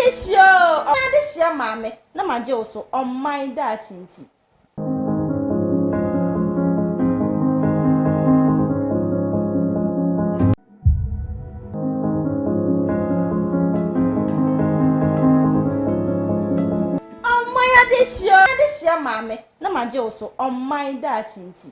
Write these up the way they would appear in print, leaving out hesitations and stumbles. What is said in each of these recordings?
this show. This year, mammy, no my Joe so on my dachinty. Oh my this year, mammy, no my Joe so on my dachinty.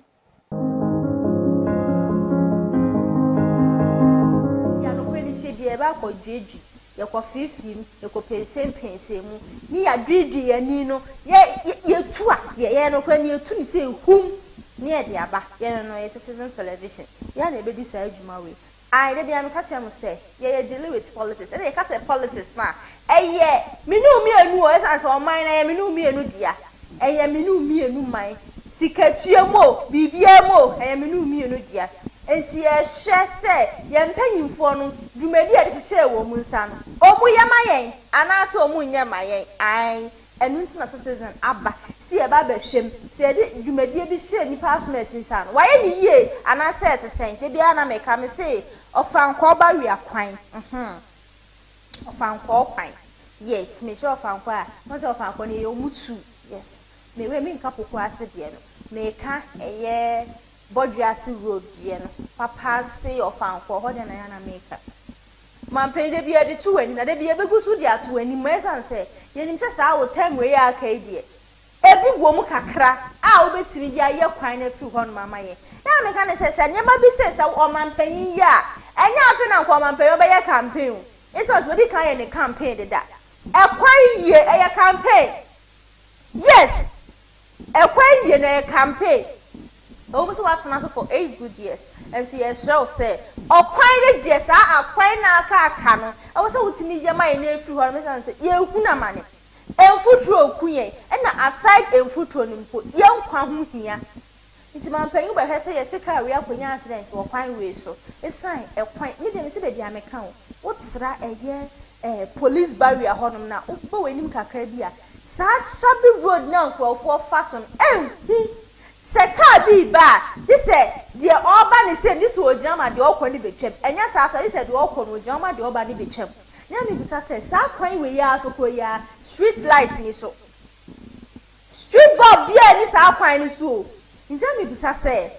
She be about for Gigi, your coffee film, your copay same pensemu, me a dreedy and Nino, ye to us, ye no when you to say whom near the Abba, no citizen television, ya never decide you marry. I never am catching say, ye deal with politics, and they cast a politics now. Ye, me know me and who as all mine, I am me and dear. I am me and mine. Sikapa mo, BBMO, I am me and dear. Enti ye hwe se ye mpanyimfo no dwumadi ade hye wo mu nsa no omu ye mayen anase omu nye mayen ai enu ntina citizen aba si ye ba hwem si ye dwumadi bi hye nipa asomasi nsa no waye ni ye anase etesen de bia na meka me se ofanko ba wi akwan ofanko kwan yes me sure ofanko a mo se ofanko ne ye omutu yes me we me nka poko ase de no me ka eye Bodriasi road dear papa say of uncle hold and I make man pay the beer the 2 and they be able to do their 2 any mess and say yen says I will 10 way arcade every woman kakra I'll bet me ya ye quine a few on my mind now me can say never be says our man paying ya and ya can come and pay over your campaign it was very kind in a campaign that a quite year a campaign yes a quite year a campaign almost what answer for 8 good years and so yes shall say or quite yes I quite na canon I was out to me my name through her and say you kuna money and foot row queen and aside and foot on put young quam here it's my paying by her say a sick area when accident or quite way so it's sign a point medium to the diam account what's that a year police barrier honum now but when him cacrabia sa shabby road now for fasten Seka ba this said the urban is saying this will jama the okoni be chem enya sa so said the okoni jama the urban be chem na me bisa say sa kwan we ya so ko ya street light ni so street bulb bia ni sa kwan ni so ntia me bisa say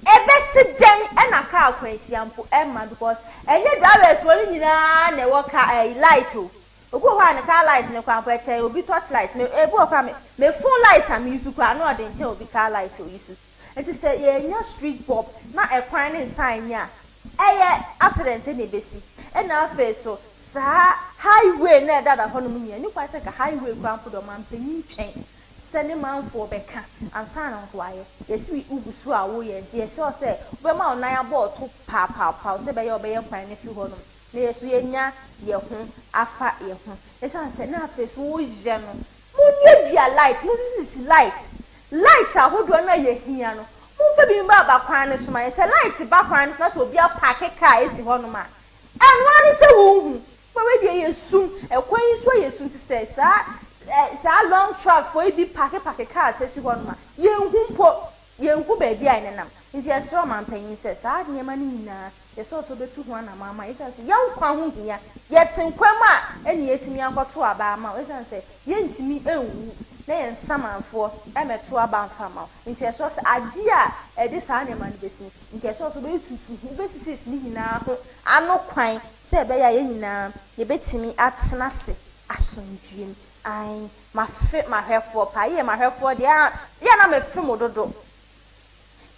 ebe sidem e na ka kwan hyiampo e ma because enye drivers for nyina na wo ka light o ogu ho na car light ne kwan pa che obi torch light me ebu okwa me full light am use kwa no de nche obi car light o use enti say ye nya street bulb na e kwan ne sign nya eye accident ne besi e na afa so sa highway na dada ho no nya ni kwa se ka highway kwan podo man panyin twen sene manfo beka ansa na ho aye yesi wi ugusu a wo ye enti ye so say be ma onan abo to pa se be ye obeye kwan ne fi ho no na yesu yenya ye ho afa ye ho esan se na afa so wo je no mo nie bia light mo sisi light ahodo na ye hia no mo fa bi mba ba kwan ne so ma ye se light ba kwan ne so na so bia park car esi ho no ma enwa ni se wo hu ma we bia yesum ekwan yi so yesum ti se sa long truck for e bi park car esi ho no ma ye hu ba bia ne nam nti esro man panyin se sa nyema ni nyina yeso so betu ho na mama yesa se yankwa ho hia yetinkwam a eni etimi akoto aba ama yesa se yentimi enwu na yen samanfo emeto aba mfama nti yeso se ade a ede sa nyema ni besi nti yeso so betutu ho besisi ni nyina ho ano kwan se ebe ya ye nyina ye betimi atena se asomdwem ai ma hwefo pa ye ma hwefo de ya na me fem ododo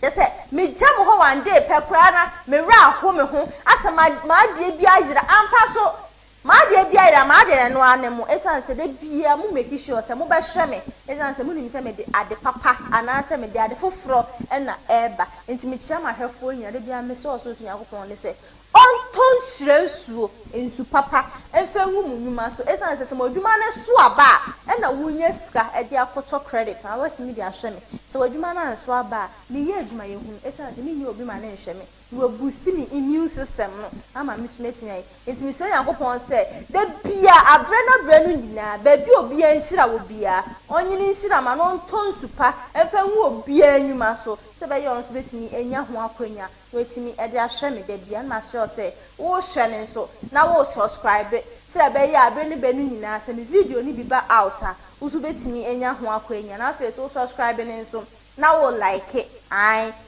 just say me jam ho one day pekura na me ra ho me ho asa ma de bia yira ampa so ma de bia yira ma de no anemu esan se de bia mu make sure se mo be hwe me esan se mu nim se me de ade papa ana se me de ade foforo na eba enti me chia ma hwefo nya de bia me so so yakopon ne se on ton shrensuo ensu papa enfa hu mu nyuma so esan se mo dwuma ne so aba na wunye sika e de akoto credit na what me de ahwe me so wadwuma na so aba me ye adwuma ye hu esan se me nyi obi ma na nhwe me we boost me immune system no ama me so metin ai enti me so yakopon se de bia abrena brenu nyina ba bi obi anhira wo bia onyini nhira ma no ntonsupa efa hu obi anyuma so se be ye on so betimi enya ho akwanya wetimi e de ahwe me da bia na sure say wo hwe ne so na wo subscribe se be ye abre ne benu nyina se me video ni bi ba out a wo so betimi enya ho akwanya na afi so subscribe ne so na wo like it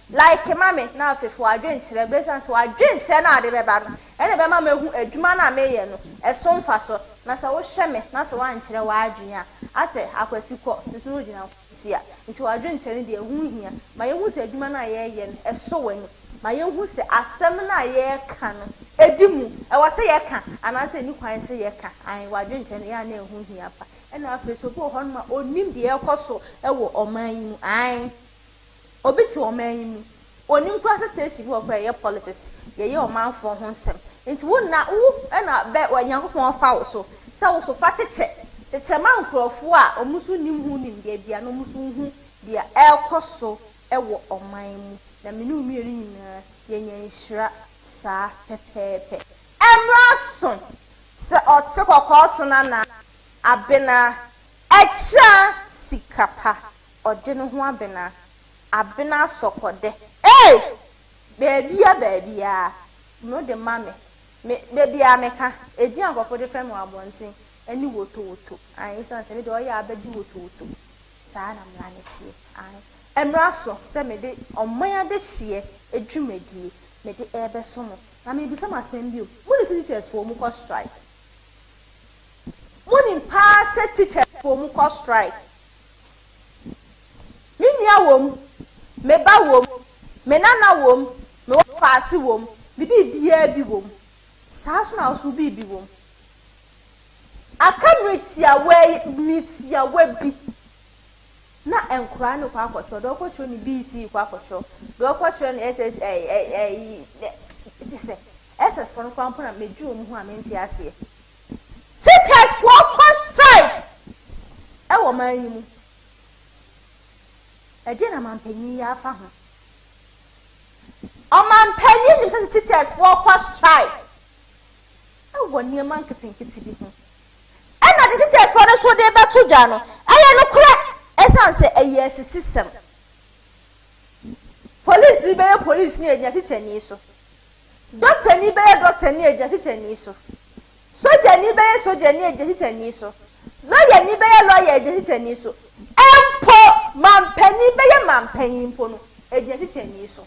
like mame na afefo adwenkyere bresanse adwenkyere na ade beba no ene be mama ehu adwuma na meye no eso mfa so na se wo hwe me na se wankyere wa adwen a ase akwasi kọ nso no gina sia nti adwenkyere de ehu hia ma yehu se adwuma na yeye no eso wani ma yehu se asem na ye ka no edimu e wo se ye ka ana se ni kwan se ye ka adwenkyere ya na ehu hia pa ena afeso bo ho no ma onim de ekoso e wo oman mu obiti oman mu onim process station wo kwa ye politics ye oman fo ho nsem nti wo na wo na be wanyankopon fa wo so se wo so fa cheche man krofo a omusu nim hu nim de bia no musu hu de ekoso e wo oman mu na menu mieri nyina ye nyanhira sa pepepe emraso se otse kokoso na Abena Achiaa Sikapa odeno ho Abena sokode baby no de mame baby ameka edi ankofo de fem abontin ani woto san se me de oya abaji woto saa na mrane tie emraso se me de omaya de hie edwumadie me de ebeso no na me bi sama asembio mo le teachers for mu ko strike Morning pass teachers for mu call strike. Me nua wom, me ba wom, me nana wom, me pass wom, bibi bia bi wom. Saso na so bi wom. Aka meet ya we bi. Na enkura no kwa akwacho, do kwacho ni BC kwa akwacho. Do kwacho ni SS SS for no kwa mpona meju omu ho amenti ase. Teachers for strike. E wo man yi mu. E je na man panyin ya fa ho. O man panyin nim say teachers for strike. E wo ne man kitinkiti bi ho. E na the teachers for no so dey beto dwa no. E no kura e san say e yes system. Police ni be police ni eja teacher ni so. Doctor ni be doctor ni eja teacher ni so. Soja ni be soja ni eje ni so. Lawyer ni be lawyer eje ni so. Empo mampanyi be mampanyi mpo no eje ni so.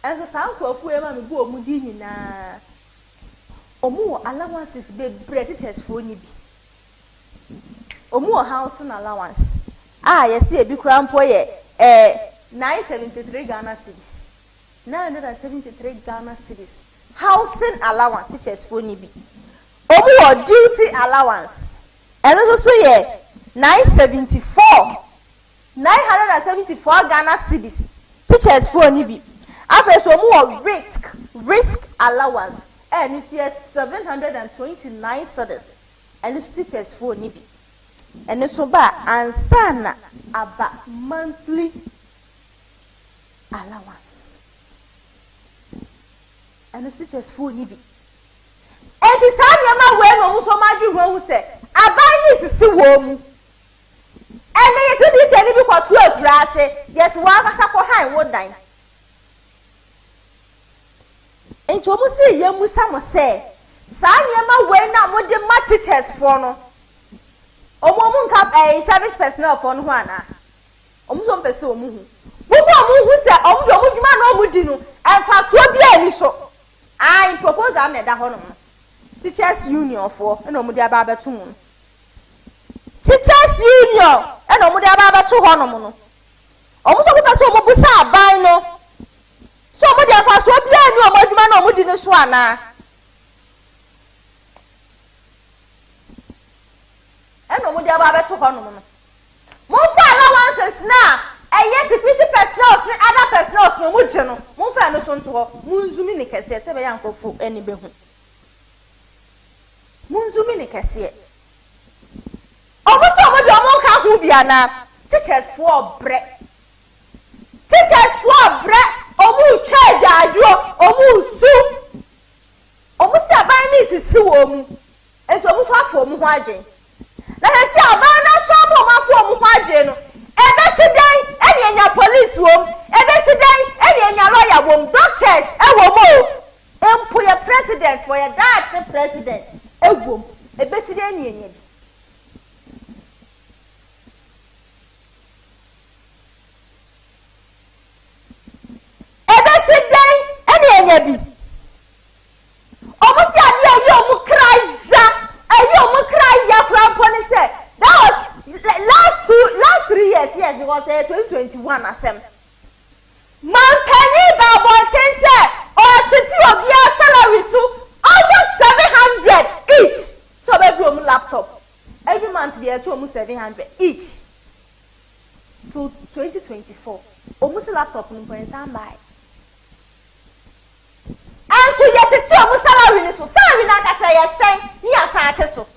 Enso sankofu e ma me bu omu di nyina. Omu allowances be teachers for ni bi. Omu house na allowance. Yesi e bi kura mpo ye 973 Ghana cedis. 973 Ghana cedis. Housing allowance teachers for nibi. Omu duty allowance. And also ye 974 Ghana cedis teachers for nibi. After so omu risk allowance. And you see 729 cedis. And it's teachers for nibi. And so ba ansana aba monthly allowance. And the teachers for nibi. And the Sanya when almost so much who say, Abani is a woman. And they to be telling me what 12 grass, yes, one as a high one dine. And to almost say, young Musama say, Sanya when not what the teachers for no. O woman cap a service personnel for Juana. Omson Peso Muhu. Who said, oh, you man, no Mudino, and fast so be any so. I propose I made that honor. Teachers Union for and Omudia Baba 2 moon. Teachers Union and Omudia Baba 2 honor. Almost a Mobusa by no. So Mudia fast so be any man or Mudino Swana. And Omudia Baba 2 honor. More allowances now. Yes, security personnel, other personnel, no much, no. Monfa no son to Munzumi ni kese, sebe yanko fu eni behu. Munzumi ni kese. Almost all the monka who be ana. Teachers for bread. Teachers for bread. Omu charge ajo, omu su. Almost a bani is su omu. And to move for mu waje. Na hesi abana shop ma fo mu kwadwe no ebesidan ene enya police wom ebesidan ene enya lawyer wom doctors ewomo empo your president for your dad president ewom ebesidan ene enya bi ebesidan ene enya bi almost that was last 3 years, yes, because 2021 asem. Man penny babonten say or titi obia salary so almost 700 each. So every laptop. Every month they are to almost 700 each. So 2024. Almost laptop no point buy. And so yet it's almost salary so salary na ka say yes ni asate so.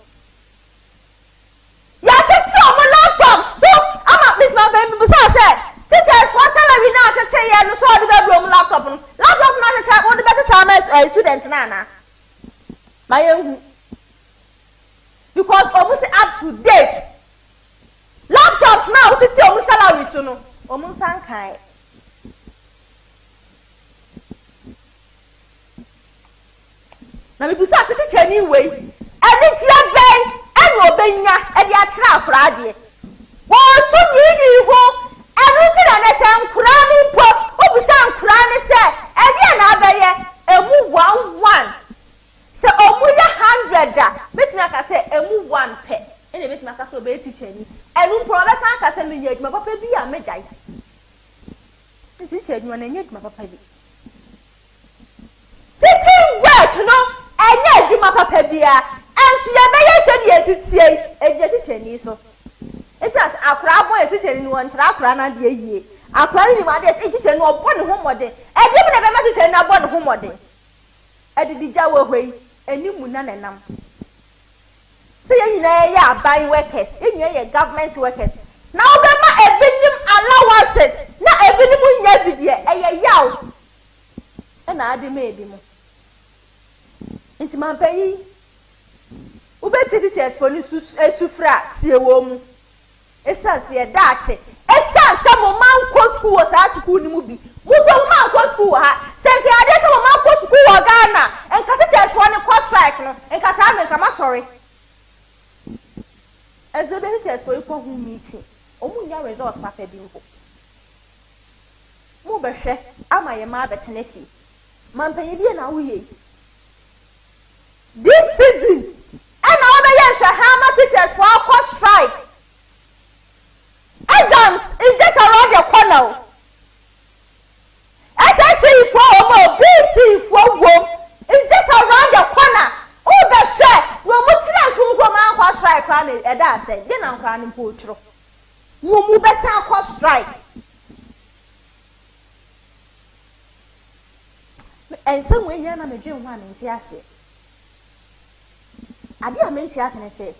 Yet it's almost laptop so I'm at meet my baby so say teachers for salary na to tell you no so the bedroom laptop na the child on the better child student na my because almost up to date laptops now to tell almost salary so no almost sankai. Na me busa teacher anyway eni tia ben eni obenya e di akira akura de wo so ni ho enu ti na na se nkura ni po obusa nkura ni se eni na abeye emu 11 se omu ya 100 da betimi aka se emu 1 pe eni betimi aka se obe teacher ni enu professor aka se me nyaduma papa bi a mejai teacher ni na nyaduma papa bi teaching work no anya adwuma papa bia anso ya beye se de asitie eje ticheni so esas akura abo esicheni ni won kira akura na de yie akura ni ma de ticheni no obo ne homode ede bi na be ma ticheni na obo ne homode ede di jawo hwei enimu na nenam se ye nyina ya aban workers enye ye government workers na obema ebinim allowances na ebinim nya bidie eye yaw na ade ma ebi mo nti man payi ubeti teachers for ni esufra tie wo mu esase ye daache esase mo man ko school wo sa school ni mu bi muto mo man ko school ha sempe ade se mo man ko school wo Ghana enka teachers for ni ko strike no enka sa me kama sorry ezo be teachers for iko hu meeting omu nya results papa bi ho mu be hwe ama ye ma betene fi man payi bi na wo ye this season and all the years Shahama teachers for our strike exams is just around the corner SSC for Omo BC for Wom is just around the corner all the share no mutina school go man kwa strike ran e da say dey na nkran mpo otro no mu better kwa strike and some way here na me dwen ho anti ase ade amenti asene say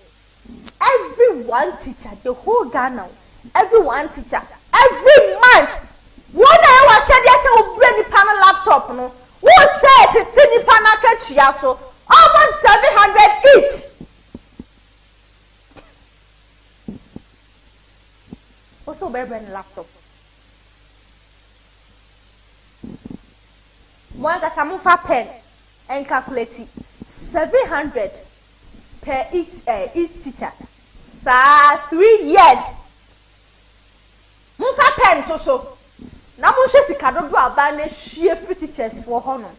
everyone teacher the whole Ghana everyone teacher every month one I was said yes we bring the panel laptop no who said it ni panel kachia so almost 700 each also bring laptop one ga samu fa pen and calculate 700 per each teacher sa 3 years munfa pen to so na mun hwe sika dodo aba na hwie free teachers for hono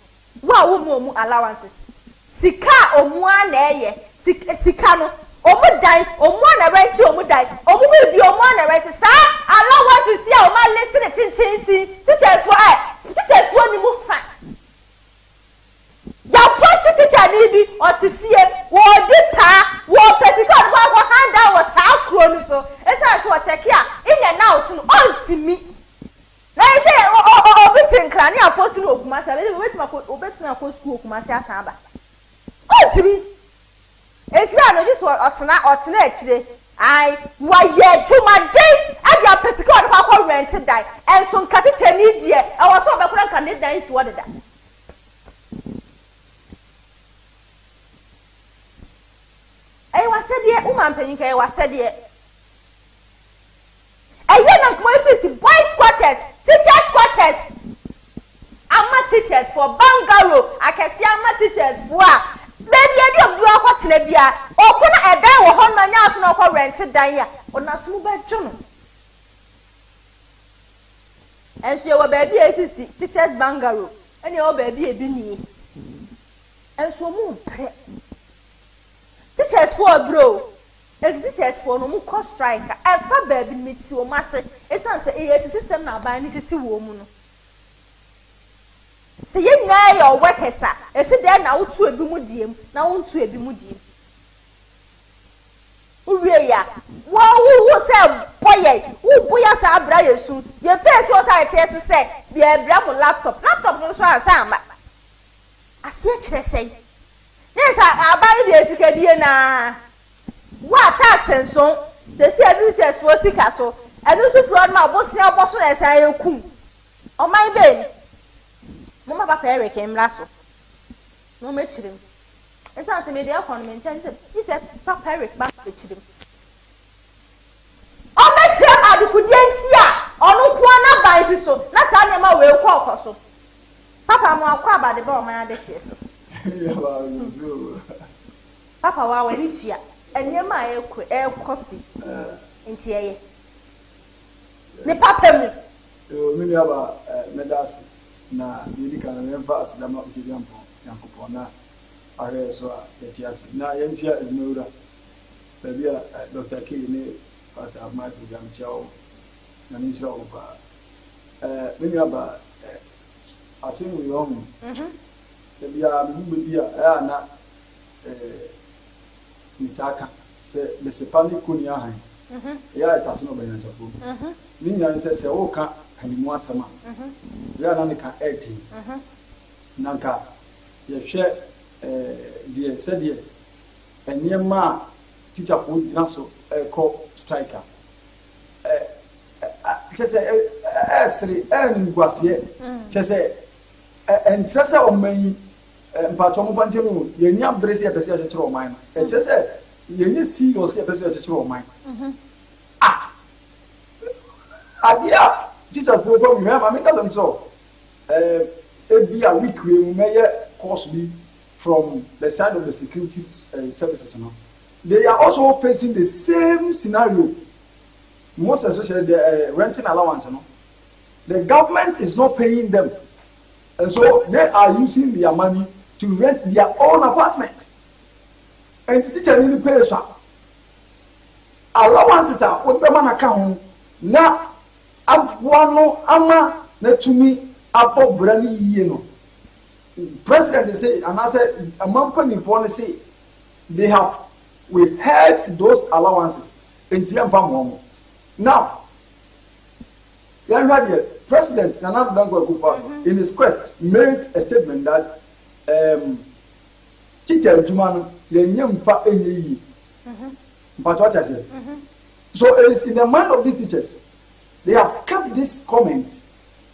wo mu allowances sika omu ana eye sika no omu dan omu ana rent omu dan omu bi omu ana rent sa allowances ya o ma listen tin teachers for ni mu fa ya post teacher ni bi otifie wo di pa wo pesika wo hand down wo sa kro ni so esa so check ya in and out no ontimi na say obitin kran ya post no okumasa be obetima ko school okumasa asaba ontimi etira no just otena akire ai wa ye tuma dey adia pesika wo rent die and so nka teacher ni die e wo so be kura kan die si wo deda I was said ye woman penny I was said ye this is boys quarters, teachers quarters. Ama teachers for bungalow, akesi ama teachers for baby edi obi akotena bia okuna edan wo ho na nya afuna okọ rent dan ya ona so ba dwo no enso ye wo baby esisi teachers bungalow ene wo baby ebi ni enso mu pre teachers for bro esisi teachers for no mu co strike efa baby meti o mase esanse esisi system na ban ni sisi wo mu no se ye nyai your workers esi there na wotu ebi mu diem na wontu ebi mu diem uwie ya wo se boye wo boya sa abra yesu ye pay so sa ete so se bi abra mo laptop no so ansa ama ase e kire sei ne sa abari de sikadie na wa tax enso se se adu chest for sika so adu so fro na obosia oboso na esa yekum o mai ben Mama papa Eric emlaso. No me chirem. Esa se me dey economy ntia he said papa Eric back be chirem. O me chirem adukudie ntia onu kwa na ban si so na sa na ma we kwa okoso. Papa mo akwa abade ba o man ade hye so. Ya ba zo. Papa wa we ni tia. Eniema ekosi. Ntia ye. Ne papa mu. Yo me ya ba medasi. Na yidi kana memfa asidama ukiriampo yankopona are so etias na yentia edmeura babia Dr. K ne Pastor Ahmad Gam Chao na nisra oba mimi aba asin we hom babia mbu bia na mitaka se le sepani kuni ahan ya tasino banyansapo minya se woka kanimu asama ya na nika 18 nanka ye hwe die sedie eniema teacher for dinaso ko striker chese esri ngwase chese entrese oman mpacho mo pantemu ye nya brese epese ye chiro oman chese ye nya serious epese ye chiro oman adia teacher for me ma make them so every week we may course be from the side of the security services no they are also facing the same scenario most especially the renting allowance no the government is not paying them and so they are using their money to rent their own apartment and the teacher need pay so allowances are what the man account na abwano ama na tumi apo brani yiye no president say and I said a company policy they have withheld those allowances in Tiampam. Now the president Nana Dango Kufa in his quest made a statement that teacher Jumano yenyempa enyi but what I said so it is in the mind of these teachers. They have kept this comment,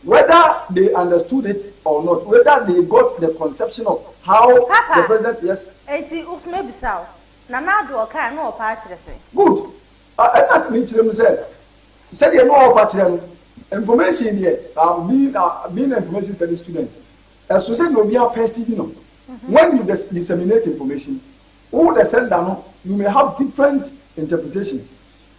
whether they understood it or not, whether they got the conception of how Papa, the president, yes. Eti usme bisao. Na na do oka no opa akire se. Good. I not me chire said you know opa akire information here. Being information study student. As so said you be a person, you know. When you disseminate information, all the sender you may have different interpretations.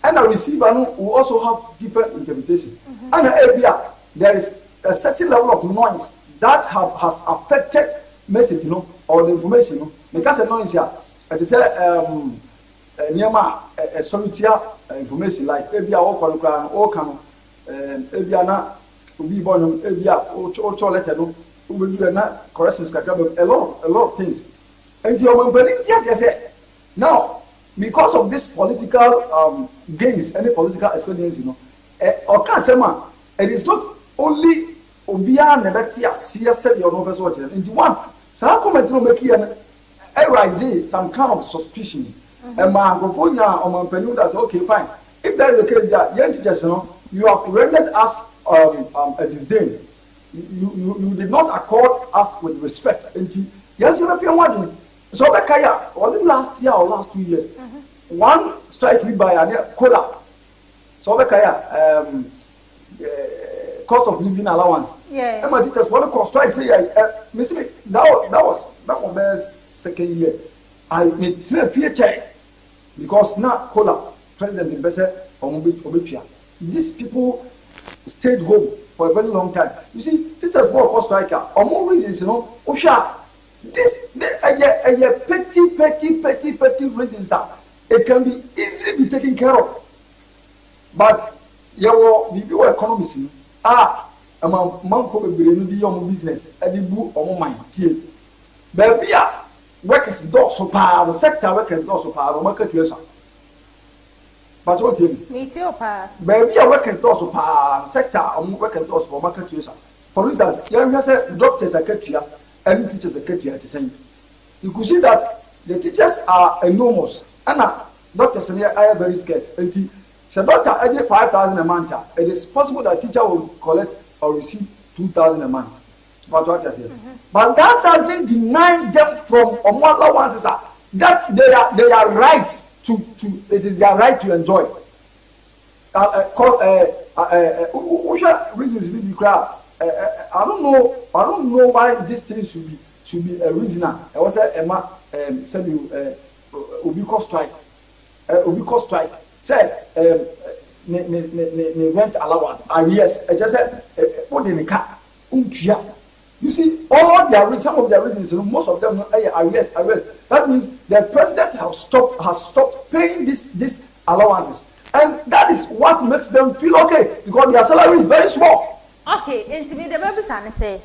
And a receiver will also have different interpretations. And area there is a certain level of noise that has affected message, or the information, because a noise here. It is a solitary information like maybe all can maybe na be born maybe or letter no will do corrections a lot of things. And your yes now. Because of this political gains, any political experience, it is not only Obia Nebetia, CSL, or no person. Into one, some comment to make you arise some kind of suspicion. And my Goponia or my Penuda, okay, fine. If that is the case, that young teachers, you have rendered us a disdain. You did not accord us with respect. And yes, you have your wording. So Bekaya, was it last year or last 2 years? One strike me by a cola. So Bekaya, cost of living allowance. Yeah. And my teachers want to strike. Say, that was my second year. I made 3 check because now Kola president in Besse Obipia. These people stayed home for a very long time. You see, teachers work for striker. Or more reasons, this petty reasons it can be easily be taken care of. But your economists manko bebree di your business edibu omo mind tie baby a workers do so pa the sector workers do so pa market tuesa but what me too pa baby a workers do so pa sector workers do so market tuesa. For instance, you say doctors are ketua and teachers are ketua at the same. You could see that the teachers are enormous and doctors are very scarce. So doctor earning 5,000 a month, it is possible that teacher will collect or receive 2,000 a month. But what I say, but that doesn't deny them from allowances. That they are right to it is their right to enjoy. Reasons be crowd. I don't know why this thing should be a reason. I was Emma said you Ubiko strike. Ubiko strike. Say me rent allowance. Yes, I just said what in the car. You see, some of their reasons, most of them arrest. That means the president has stopped paying this allowances, and that is what makes them feel okay because their salary is very small. Okay, and to me the baby son say,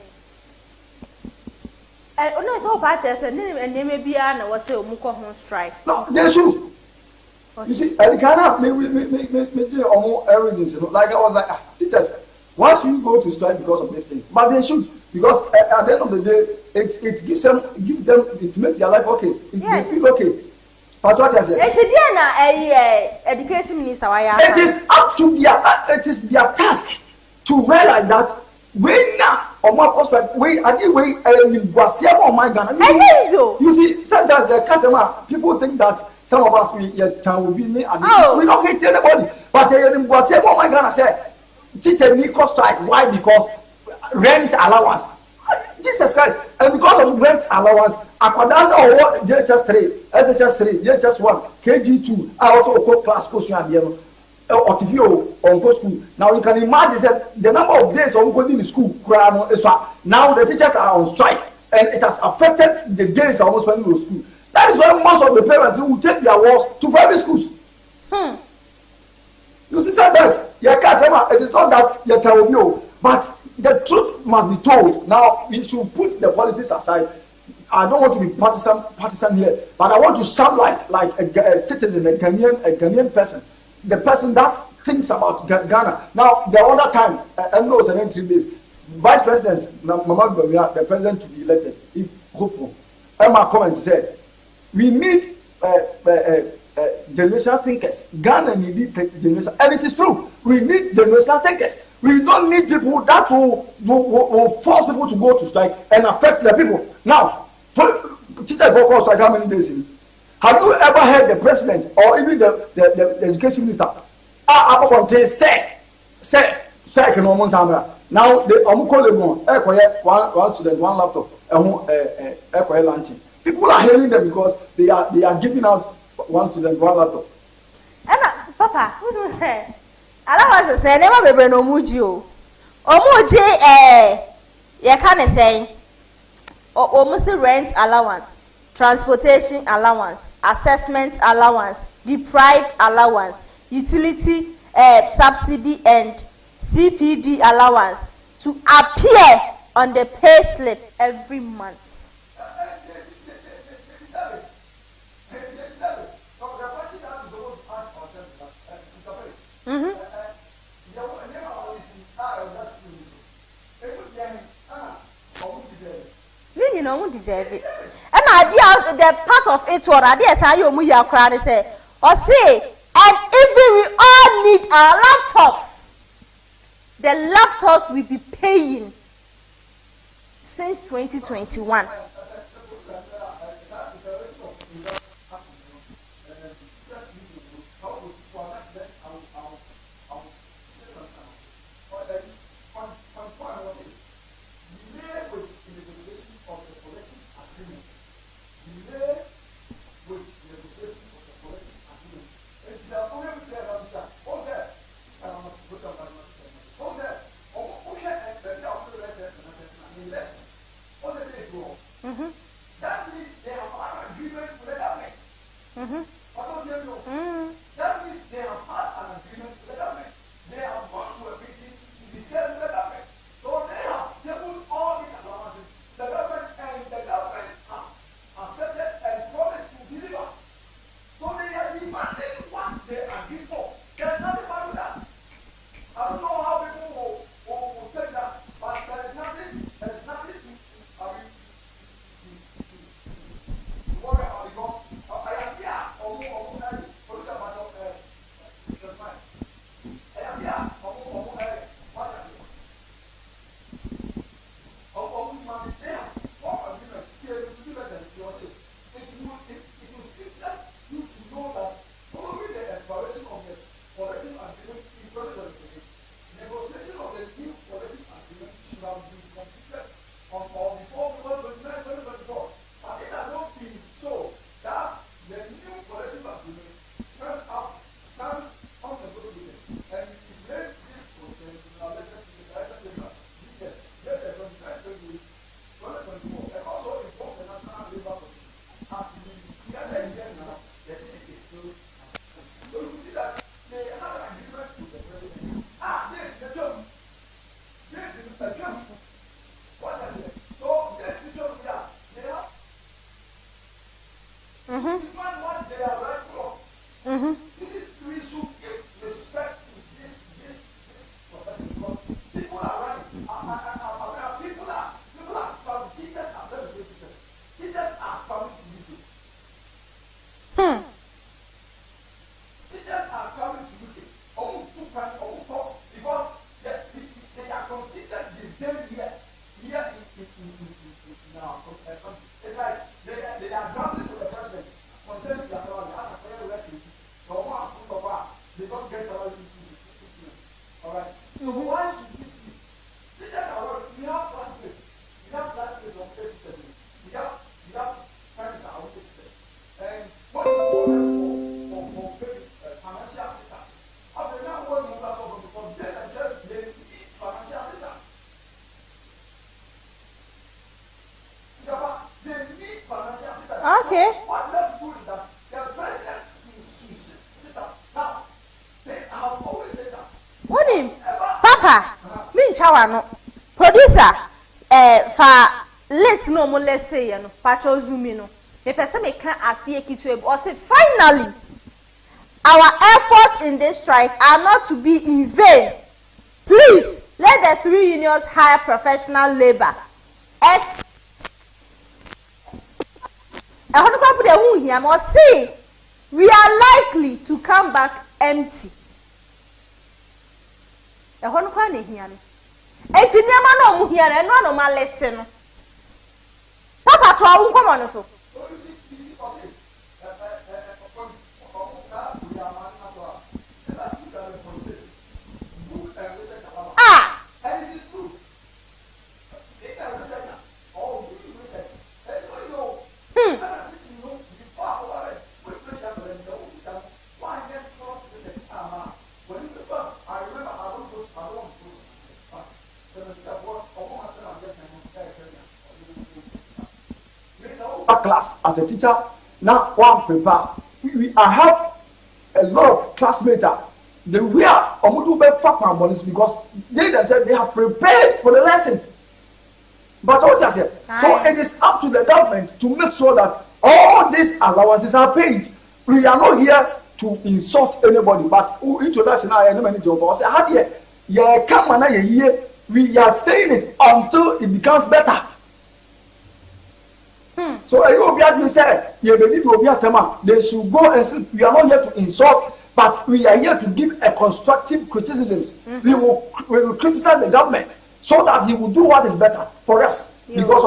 no, it's all patches and then maybe I was say Muko home strike. No, they should. You see, I cannot make reasons. Like I was like, teachers, why should you go to strike because of these things? But they should, because at the end of the day, it gives them, it makes their life okay. They feel okay. But what I said, education minister, it is up to it is their task to realize that when on my prospect, you see, sometimes the customer people think that some of us we will be we don't hate anybody, but oh my God, I said teacher need cost strike. Why? Because rent allowance. Jesus Christ, and because of rent allowance, Akwadana or JHS 3, SHS 3, JHS 1, KG 2, I also go class course or TV on go school. Now you can imagine that the number of days of going to school now the teachers are on strike, and it has affected the days I was spending in school. That is why most of the parents will take their works to private schools. You see, sometimes it is not that you tell you, but the truth must be told. Now we should put the politics aside. I don't want to be partisan here, but I want to sound like a citizen, a Ghanaian person. The person that thinks about Ghana. Now, the other time, I know it's an entry days, Vice President Mama Bamia, the president to be elected, if hopeful. Emma comment said, we need generational thinkers. Ghana needs generational, and it is true. We need generational thinkers. We don't need people that will force people to go to strike and affect the people. Now, teacher focus strike how many days in? Have you ever heard the president or even the education minister say strike no one samra? Now the colleague one student, one laptop, lunching. People are hailing them because they are giving out one student, one laptop. Papa, who's my hair? Allowances never be no mujo. You can't say almost rent allowance, transportation allowance, assessment allowance, deprived allowance, utility subsidy and CPD allowance to appear on the pay slip every month. You know, deserve it. And the part of it or ideas how you move your crowd say or say, and even we all need our laptops. The laptops will be paying since 2021. That means they have had an agreement with the government. What don't you know? That means they have had an agreement with the government. They have gone to a meeting to discuss with the government. So they have tabled all these allowances. The government has accepted and promised to deliver. So they are demanding what they agreed for. There's nothing wrong with that. I don't know how people will take that, but there's nothing to worry about because I am here for this about just mine. I am here what is it? There for agreement here to do better than yourself. It will just you to know that following the expiration of the collective agreement in 2023, negotiation of the new collective agreement should have been completed on or before 2024. But this has not been so. Thus, the new collective agreement stands unnegotiated. And it makes this process related to the director general, GS, let the 2024, and also inform the National Labour Commission. As we hear the years now, the district is still. So you see that they had an agreement with the president. This is a joke. This is a joke. What I said. So this is a joke here. They have demand what they are rightful of. This is we should give respect to this profession because people are running. People are from teachers are very say teachers. Teachers are coming to UK. Teachers are traveling to UK. Because they are considered disdain here in our country. It's like they are grappling with the president concerning their salary as a prayer wrestling. They don't get salary increase. Alright? So why should this be? Teachers are working. We have classmates. We have classmates of 30%. We have friends are also teachers. And what is for financial assistance? After now, what we have to because they themselves they need financial assistance. Sikapa, they need financial assistance. Okay. So what they have to do is that the president should sit up. Now, they have always said that. What him? Papa, me chawano. Producer, fa list no mo let's say no. Pacho zoom no. Me person me can asie kitu or say finally our efforts in this strike are not to be in vain. Please let the three unions hire professional labor. See, we are likely to come back empty. Papa, to our woman so. And it is true. If a researcher or doing research, and you know, before we pressure them, so why get not research? When you first, I remember I don't want to but class as a teacher, now one prepare. I have a lot of classmates. They wear because they themselves they have prepared for the lesson. But what I said, so it is up to the government to make sure that all these allowances are paid. We are not here to insult anybody, but introduction I know many jobs. We are saying it until it becomes better. So you said they should go and see. We are not here to insult. But we are here to give a constructive criticism. We will criticize the government so that he will do what is better for us. Because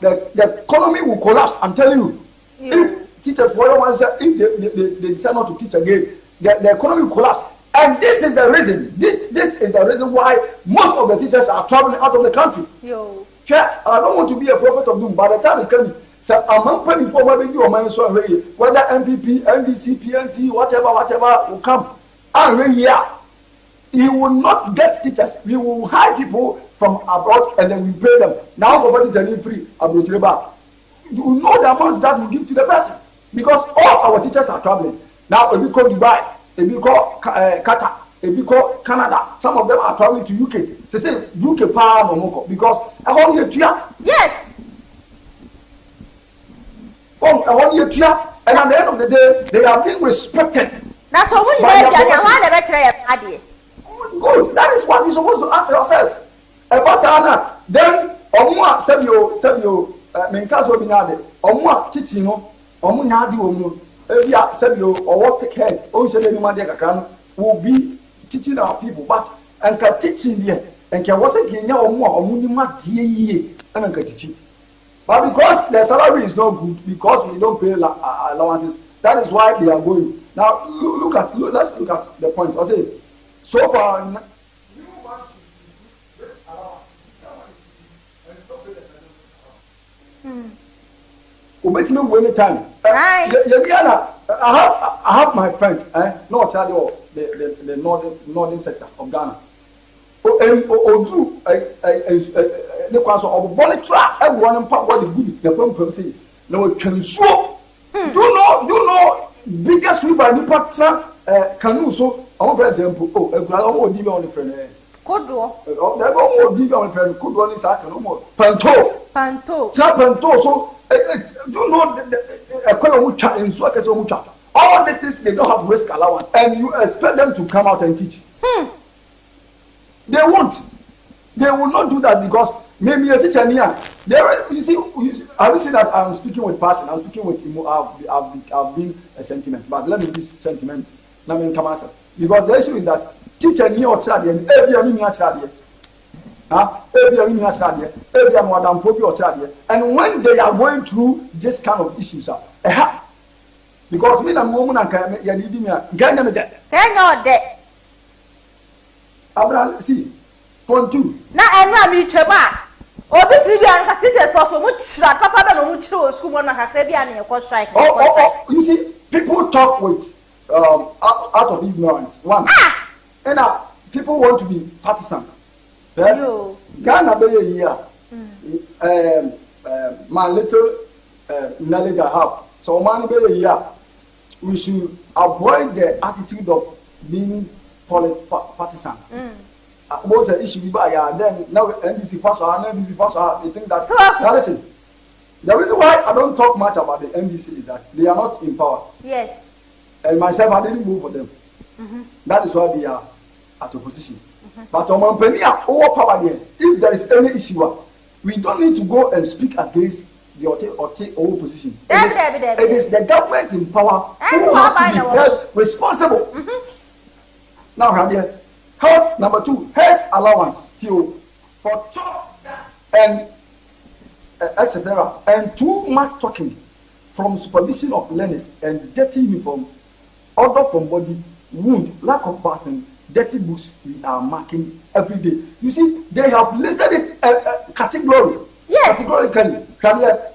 the economy will collapse. I'm telling you. If teachers if they decide not to teach again, the economy will collapse. And this is the reason. This is the reason why most of the teachers are traveling out of the country. I don't want to be a prophet of doom. By the time it's coming. So among people for whether MPP, NDC, PNC, whatever will come. And here, he will not get teachers. We will hire people from abroad and then we pay them. Now nobody telling free abroad. You know the amount that we give to the person because all our teachers are traveling. Now if we call Dubai, if we call Qatar, if we call Canada, some of them are traveling to UK. They say UK power no because I want you to yes. I want you to and at the end of the day, they are being respected. That's what we good. That is what you're supposed to ask yourselves. Then, Omwa, Savio, Menkazo Binade, Omwa, Titino, Omunadi Omu, Evia, Savio, or what take head, Ocean will be teaching our people, but and can teaching here, and can wasn't here or more, or Munima, dear, and can teach it. But because the salary is not good, because we don't pay allowances, that is why they are going. Now, let's look at the point. I say, so far, you want to this allowance. Someone is and don't pay the penalty. Obey me when time. I have my friend, no tell you the northern sector of Ghana. Do the class of bonnet trap, everyone and part what the good the pump say. No can show. Do know biggest river in Patra canoe. So, for example, a ground or diva on the friend. Could do. Never more diva on the friend could run his act no more. Panto. Trap panto. So, do know a column in Swakers or Mucha. All these things they don't have risk allowance, and you expect them to come out and teach. They won't. They will not do that because maybe a teacher here. You see, have you seen that I'm speaking with passion? I'm speaking with I've been a sentiment, but let me this sentiment. Let me come answer because the issue is that teacher here or child and every and when they are going through this kind of issues, because me and woman and you need me, Ghana me dead. Abra, see, point two. Now I'm not chema. Obi TV and sisters for so much papa no much school one Caribbean and strike. You see, people talk with out of ignorance. One. And now people want to be partisan. Ghana be a year. My little knowledge I have. So man be a year. We should avoid the attitude of being partisan. What's the issue? Then now NDC first or NDC first, they think that. Now listen, the reason why I don't talk much about the NDC is that they are not in power. Yes. And myself, I didn't vote for them. That is why they are at opposition. But on Omandehyie, over power there. If there is any issue, we don't need to go and speak against the opposition. It is the government in power who has to be held responsible. Now, Rabia, health number 2, health allowance for chop and etc. And too much talking from supervision of learners and dirty uniform, odor from body, wound, lack of bathing, dirty books we are marking every day. You see, they have listed it category. Yes. Categorically, Rabia,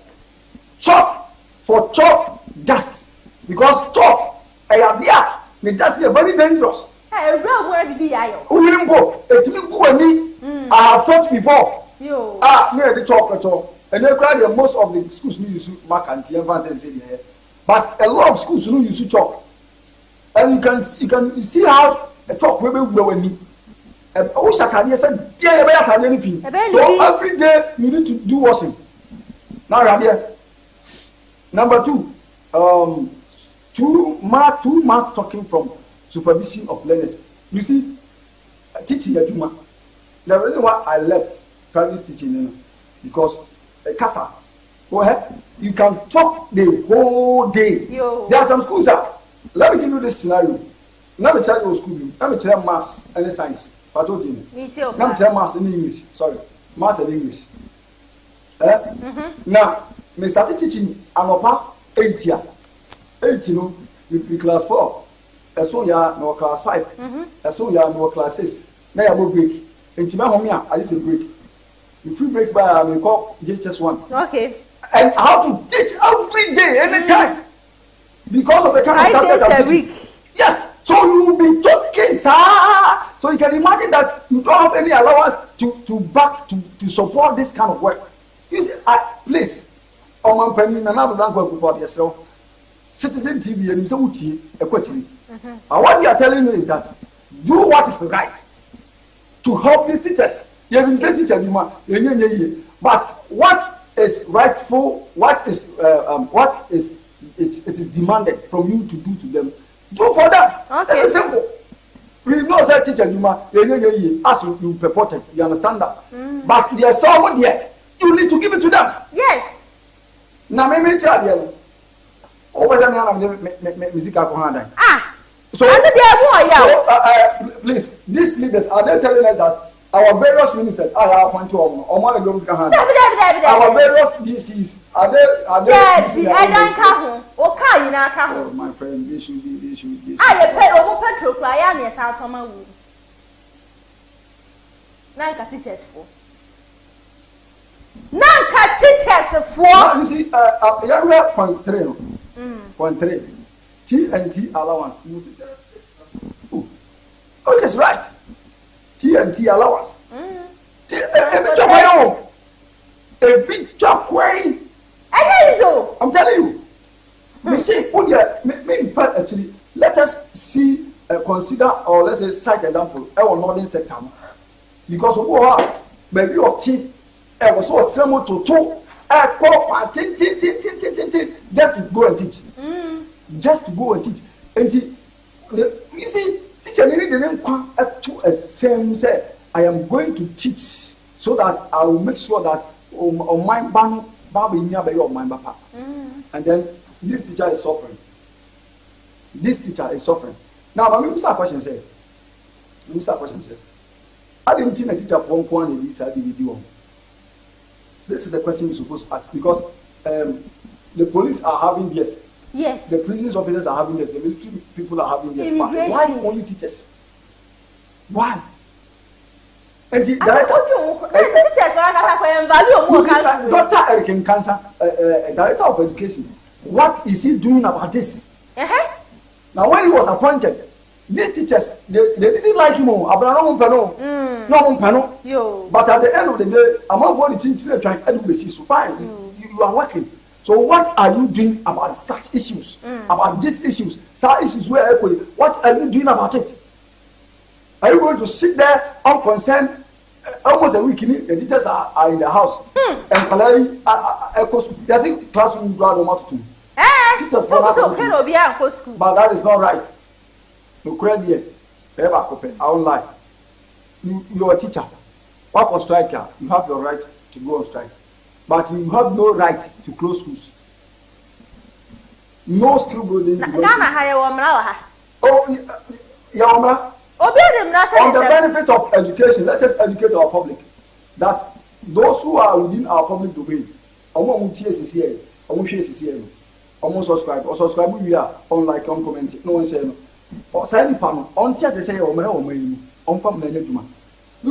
chop for chop dust because chop the dust is very dangerous. A real word be I. I have taught before. Near the chalk at all. And they cry most of the schools use mark and say but a lot of schools use chalk. And you can see how a chalk will be growing. And also can said, yeah, anything. So every day you need to do washing. Now Rabia. Number 2, too much talking from supervision of learners. You see, teaching a Juma. The reason why I left private teaching because Casa, go ahead. You can talk the whole day. There are some schools that let me give you this scenario. Let me tell you school. Let me tell you maths and science. But what me too. Let me tell you maths and English. Sorry, maths and English. Now, me started teaching Anopa 8 year. 8 with class 4. As soon as no class 5, as soon as no class 6, now you have break. And to my home, I just a break. If you break by, I will call just 1. Okay. And how to teach every day, anytime. Because of the kind of subject I'm teaching. Yes. So you will be talking, sir. So you can imagine that you don't have any allowance to back to support this kind of work. You see, please, Omandehyie na na than go for yourself. Citizen TV and so uti equity. And what you are telling me is that do what is right to help these teachers. You have been saying teacher but what is rightful, what is it is demanded from you to do to them, do for them. Okay. This is simple. We know that teacher as you purported, you understand that. But there's someone there, you need to give it to them. Yes. Now me tell you. Over the Sikapa. So, please, these leaders are they telling us that our various ministers are appointed to our various DCs are they oh, my friend, they should be. I pay over petrol cry and yes, I'll come out. Nanka teachers for. Nanka teachers for. You see, you're point 3. Point 3. T&T allowance. Which is right. T&T allowance. A big job way. I'm telling you. Me say, actually, let us see, consider, or let's say, cite example, our northern sector. Because maybe your teeth, was so tremble to two, just to go and teach. Just to go and teach. And you see, teacher didn't come up to a same say, I am going to teach so that I will make sure that on my banner, and then this teacher is suffering. This teacher is suffering. Now, I'm going to start question say. I didn't think a teacher from one DVD. This is the question you're supposed to ask because the police are having this. Yes. The prisons officers are having this. The military people are having this. Why only teachers? Why? And the Dr. Eric Cancer, Director of Education, what is he doing about this? Now, when he was appointed, these teachers, they didn't like him. But at the end of the day, among all the things they're trying to do, so fine, you are working. So what are you doing about such issues? About these issues? Such issues where what are you doing about it? Are you going to sit there unconcerned? Almost a week, the teachers are in the house. And there's a classroom school. But that is not right. No credit. I won't lie. You are a teacher. What for striker? You have your right to go on strike. But you have no right to close schools. No school building. Oh, yeah, on the benefit of education, let us educate our public that those who are within our public domain, almost subscribe or subscribe we are unlike comment no one say or sign panel on tears they say you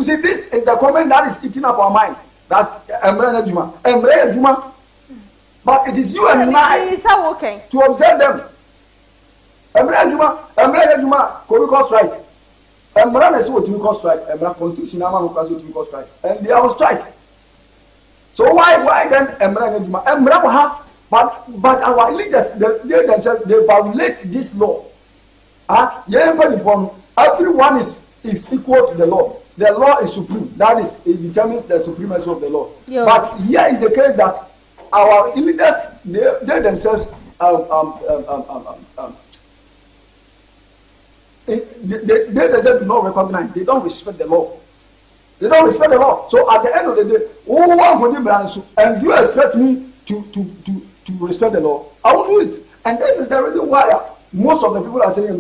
see this is the comment that is eating up our mind that but it is you and I to observe them. Strike. Strike. Constitution strike. And they are on strike. So why then but our leaders they themselves they violate this law. Everyone is equal to the law. The law is supreme. That is, it determines the supremacy of the law. Yeah. But here is the case that our leaders, they themselves, they themselves do not recognize. They don't respect the law. They don't respect the law. So at the end of the day, and you expect me to respect the law? I will do it. And this is the reason why most of the people are saying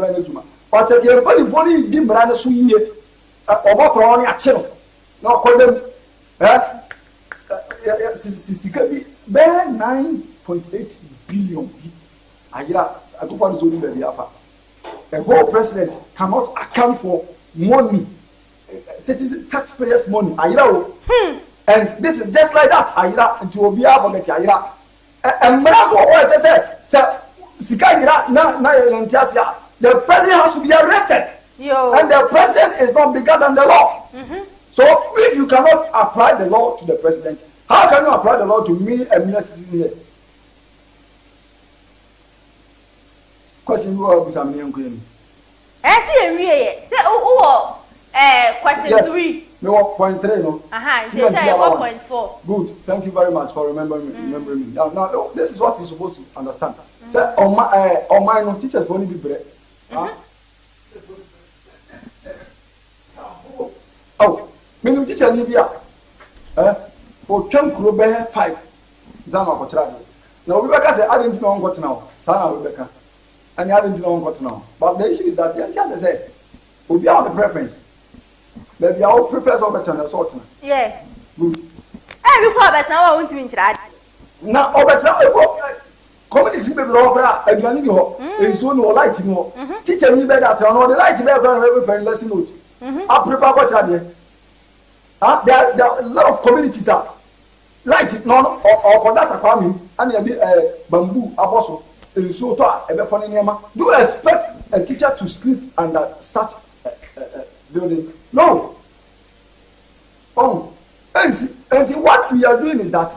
but everybody did Obakroni Achiaa. Now call them Sikapa 9.8 billion. I go for the zone baby afa. A whole president cannot account for money, citizen taxpayers' money. And this is just like that. Into Obia forget Ayira. And what I said, Sikapa na the president has to be arrested. And the president is not bigger than the law. So if you cannot apply the law to the president, how can you apply the law to me, a mere citizen here? Question you are examining. Question 3. No, point 3, no. Say 1.4. Good. Thank you very much for remembering me. Now, this is what we're supposed to understand. Say, on my no teachers for only be bread. Oh, me teacher ni bia. For twam kuro be 5. Zama ko tira. Now we beka say I didn't know what now. Sana we beka. And I didn't know what now. But the issue is that the teacher say, we be our preference. Maybe our preference over the sort. Yeah. Good. We call better I want to mean now over community people over aduane ni ho enso no light ni ho teacher ni be that no the light be every parent lesson note I prepare what there there are a lot of communities are light no or for that kwame and the bamboo aboso enso to e be for nema. Do you expect a teacher to sleep under such building? No. And what we are doing is that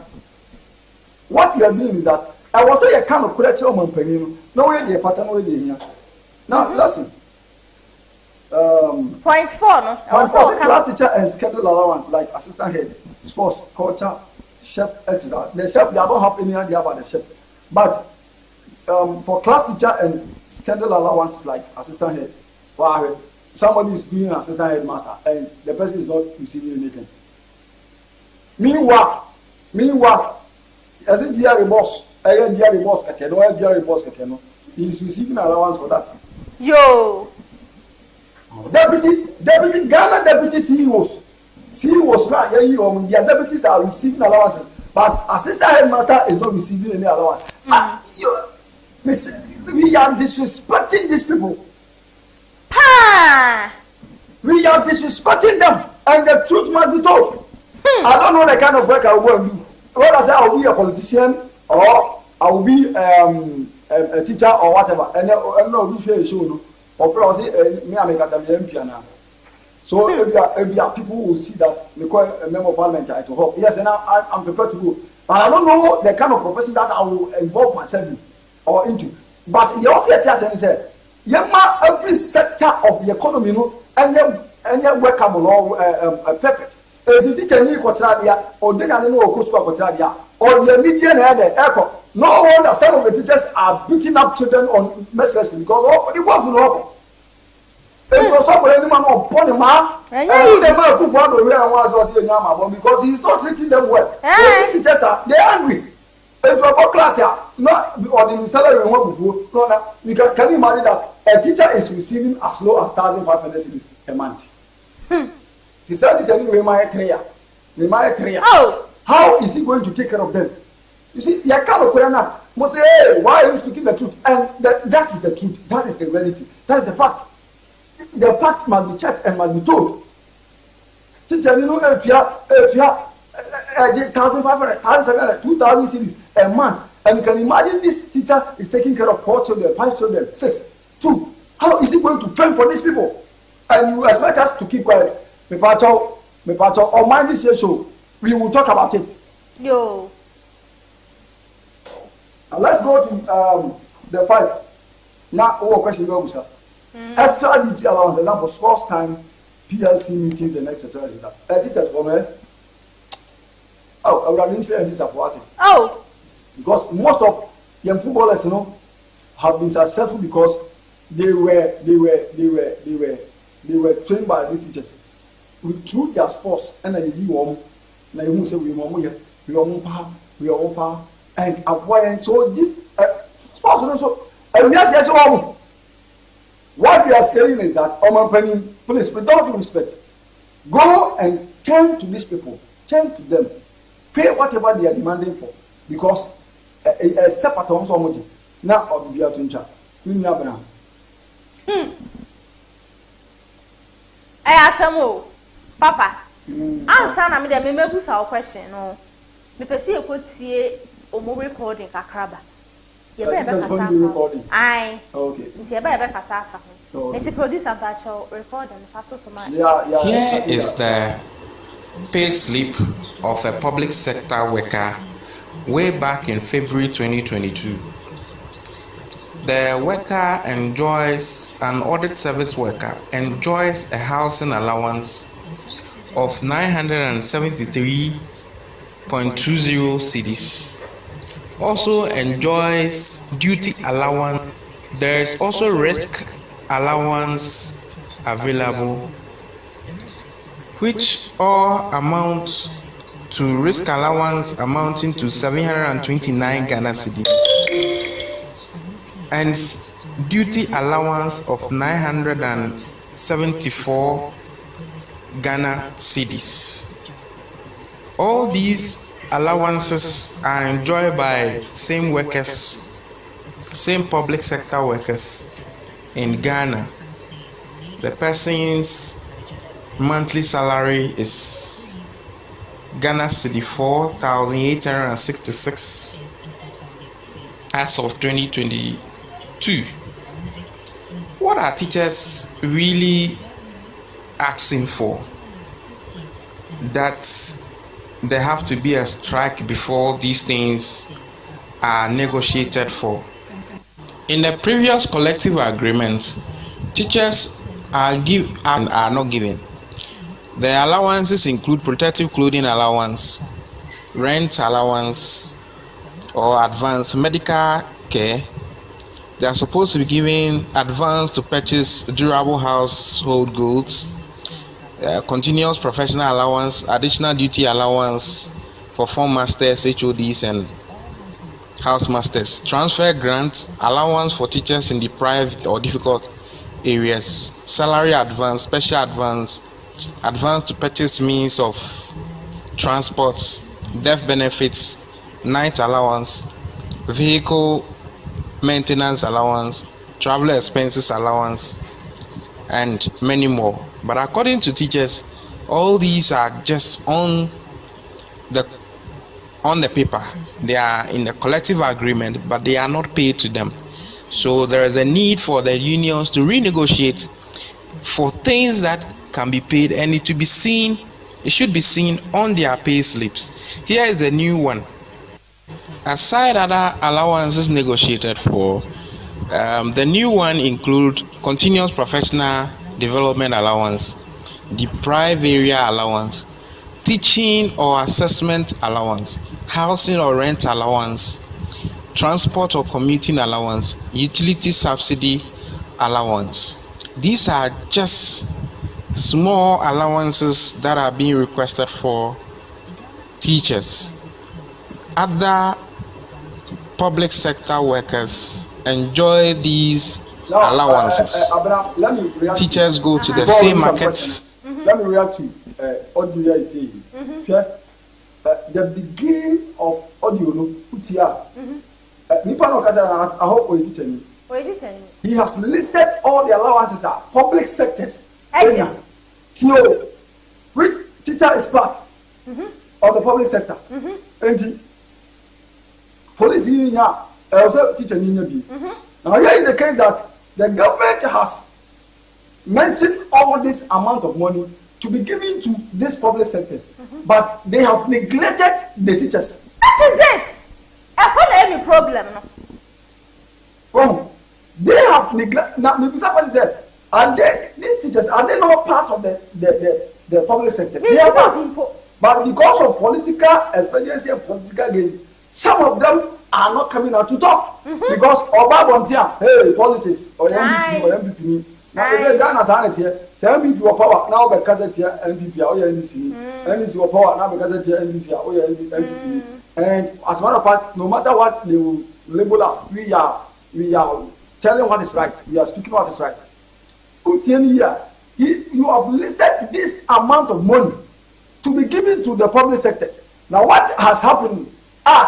I was saying a kind of correction on Penino. No way the pattern way here. Now listen. Point 4, no? Also class teacher and schedule allowance like assistant head, sports, culture, chef, etc. The chef, they don't have any idea about the chef. But for class teacher and schedule allowance like assistant head, wow, somebody is being an assistant headmaster and the person is not receiving anything. Meanwhile, as a GRA boss, he is receiving allowance for that. Yo. Deputy Ghana deputy CEOs now, their deputies are receiving allowances, but assistant headmaster is not receiving any allowance. We are disrespecting these people. We are disrespecting them, and the truth must be told. I don't know the kind of work I will go and do. Whether I say I will be a politician or I will be a teacher or whatever, and I know we share a show. Or say me I make as a MP now. So if there are people who will see that me call a member of parliament to help. Yes, and I'm prepared to go. But I don't know the kind of profession that I will involve myself in or into. But the also say, every sector of the economy, and workable or perfect. If the teacher need quatradia or then I know quatradia or the media and the echo. No wonder some of the teachers are beating up children on mercilessly because the work will happen. If you suffer anyone upon the man, because he is not treating them well. These teachers are angry. If you have class here, not or the salary we want before, no, you can you imagine that a teacher is receiving as low as 1,500 cedis a month. The salary telling you my career. How is he going to take care of them? You see, you can't now. Must say, hey, why are you speaking the truth? And that is the truth. That is the reality. That is the fact. The fact must be checked and must be told. Teacher, you know, if you have 1,500, 1,700, 2,000 cities a month, and you can imagine this teacher is taking care of 4 children, 5 children, 6, 2. How is he going to fend for these people? And you expect us to keep quiet? Me pacho, on mind this year show, we will talk about it. Yo. Now let's go to the 5. Now, question go with us. Extra duty allowance, example, first time PLC meetings and etc. Teachers for me. Oh, I would have said teacher for what? Oh. Because most of young footballers, have been successful because they were trained by these teachers. Through their sports, and then you say we are power, and acquiring. So this sports also, and yes, what we are saying is that Omandehyie, please, with all due respect, go and turn to these people, turn to them, pay whatever they are demanding for, because a separate on so much now of the Abena. I ask some Papa. Answer na me dey me busa question no. Me pese e ko tie o mo recording kakraba. You better recording. Aye. Okay. It's a better cassava. It's a producer that shall record and factor so much. Here is the pay slip of a public sector worker way back in February 2022. The worker enjoys, an audit service worker enjoys a housing allowance of 973.20 cedis. Also enjoys duty allowance. There is also risk allowance available, which all amount to risk allowance amounting to 729 Ghana cedis and duty allowance of 974 Ghana cedis. All these allowances are enjoyed by same workers, same public sector workers in Ghana. The person's monthly salary is Ghana cedi 4,866 as of 2022. What are teachers really asking for? That there have to be a strike before these things are negotiated for. In the previous collective agreement, teachers are not given. The allowances include protective clothing allowance, rent allowance, or advanced medical care. They are supposed to be given advance to purchase durable household goods, continuous professional allowance, additional duty allowance for form masters, HODs, and house masters, transfer grants, allowance for teachers in deprived or difficult areas, salary advance, special advance, advance to purchase means of transport, death benefits, night allowance, vehicle maintenance allowance, travel expenses allowance, and many more. But according to teachers, all these are just on the paper. They are in the collective agreement, but they are not paid to them. So there is a need for the unions to renegotiate for things that can be paid, and it should be seen on their pay slips. Here is the new one. Aside other allowances negotiated for, the new one include continuous professional development allowance, deprived area allowance, teaching or assessment allowance, housing or rent allowance, transport or commuting allowance, utility subsidy allowance. These are just small allowances that are being requested for teachers. Other public sector workers enjoy these allowances. Teachers go to the same markets. Let me react to Omandehyie. The beginning of audio no Utia. Nipa no kasa I hope we teach him. He has listed all the allowances are public sectors. Theo, which teacher is part of the public sector. And police here, also teacher B. Now here is the case that the government has mentioned all this amount of money to be given to these public sectors, but they have neglected the teachers. That is it. I don't have any problem. They have neglected. Now, Mr. said, these teachers are they not part of the public sector? They are not. But because of political expediency and political gain, some of them are not coming out to talk because Obabontia, hey, politics or MPC or MPP. Now they say Ghana Sanity, say MPP or power now because it's here MPP or NDC, NDC or power now because it's here NDC or MPP. And as a matter of fact, no matter what they will label us, we are telling what is right. We are speaking what is right. You have listed this amount of money to be given to the public sectors. Now what has happened?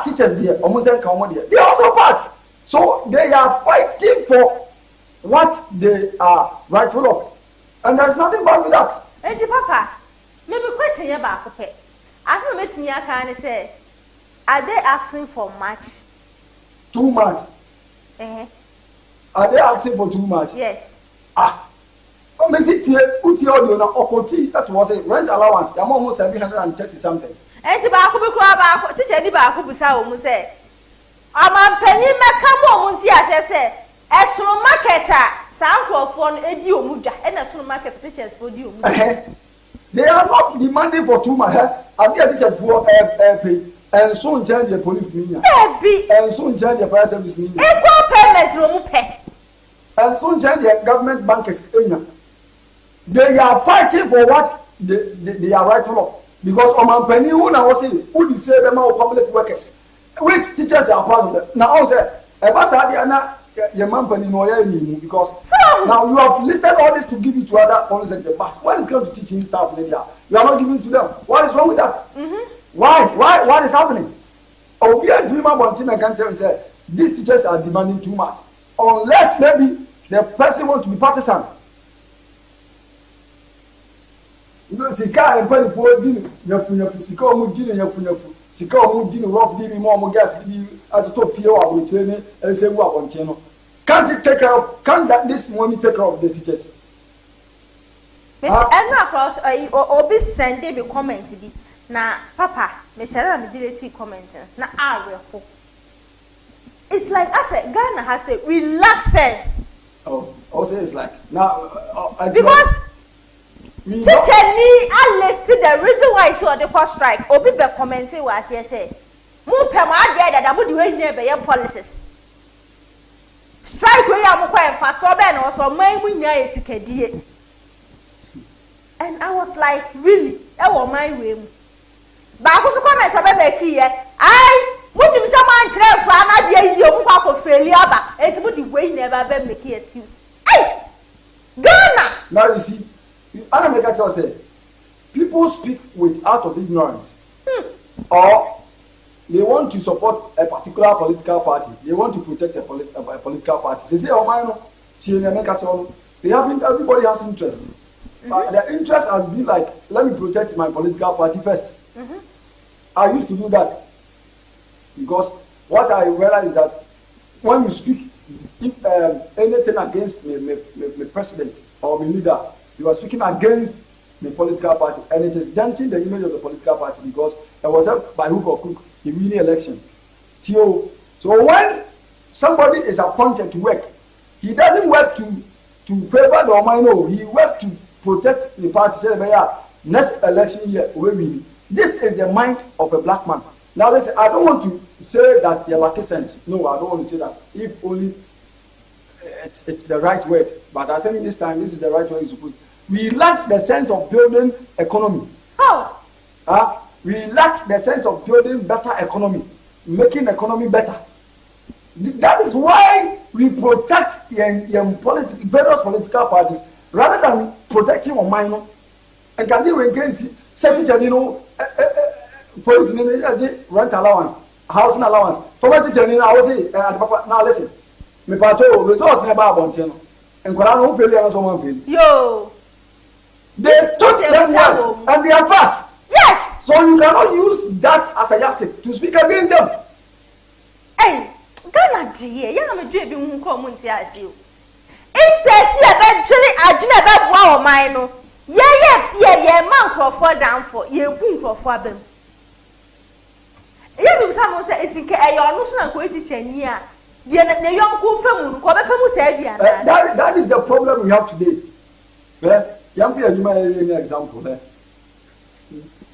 Teachers there, almost they are also part. So they are fighting for what they are rightful of. And there's nothing wrong with that. Enti Papa, maybe question you back. As me met me, I can say, are they asking for much? Too much. Are they asking for too much? Yes. Oh, me see uti audio na okoti that was a rent allowance. They almost 730 something. Enti ba ko bi kura ba ko teacher ni ba ko busa o mu say. Amampanyin meka mo mu nti asese. Esunu marketer sankrofo no edi o mu dwa. E na esunu market teachers for di o mu. They are not demanding for too much. Have you teacher for pay and so in charge the police niya. And so in charge the fire service niya. Equal payment ro mu pe. And so in charge the government bankers enya. They are fighting for what they are rightful of. Because Omandehyie who now say who say them are public workers. Which teachers are part of them. Now I say because now you have listed all this to give it to other police sector, but when it's going to teaching staff in India, you are not giving to them. What is wrong with that? Why? What is happening? Obia Dreamer Bontima can tell you say these teachers are demanding too much. Unless maybe the person wants to be partisan. You know, Sikapa and Penny for dinner, Sikapa dinner, Sikapa dinner, rough dinner, more gas at the top here of the training and say, what on channel. Can't it take care of, can't that this money take care of the teachers? Miss Edna Cross, Obi send a comment. Now, Papa, Miss Sharon, delete comments. Now, I will. It's like I said, Ghana has a relaxed sense. Oh, also it's like now because teacher ni I listed the reason why to the post strike. Obi be commenting was say, "Mu pe ma ade that mu di we nyɛ be politics." Strike we am kwa emfa so be na so man mu nya esikadie. And I was like, really? E wo man we mu. Ba ko so comment obe make here. Munim say man kire kwa na de yi o kwa ko failure ba. Enti mu di we never be make excuse. Hey! Ghana. Now you see, I make a say, people speak with out of ignorance, or they want to support a particular political party. They want to protect a political party. They say, "Oh my no, they have everybody has interest. The interest has been like, let me protect my political party first." I used to do that because what I realized is that when you speak anything against the president or the leader, you are speaking against the political party, and it is denting the image of the political party because it was helped by hook or crook in many elections. So when somebody is appointed to work, he doesn't work to favor the minor. He works to protect the party. Say, next election year we win. This is the mind of a black man. Now listen, I don't want to say that you're lucky sense. No, I don't want to say that. If only it's the right word, but I think this time this is the right word. We lack the sense of building economy. How? We lack the sense of building better economy, making economy better. That is why we protect various political parties rather than protecting our minor. And can you against police rent allowance, housing allowance. For what I will say, now listen. Me pato results never abonten. And Quran failure and someone fail. Yo. They taught them well and they are fast. Yes. So you cannot use that as a yardstick to speak against them. Hey, Ghana dear, you know me do be who come on to ask you. Instead, see eventually I do never wow mine. Yeah, man Crawford down for ye boom Crawford them. Yeah, because someone said it's in Kaya, no sooner go to Shania. That is the problem we have today. Young people, you may give an example.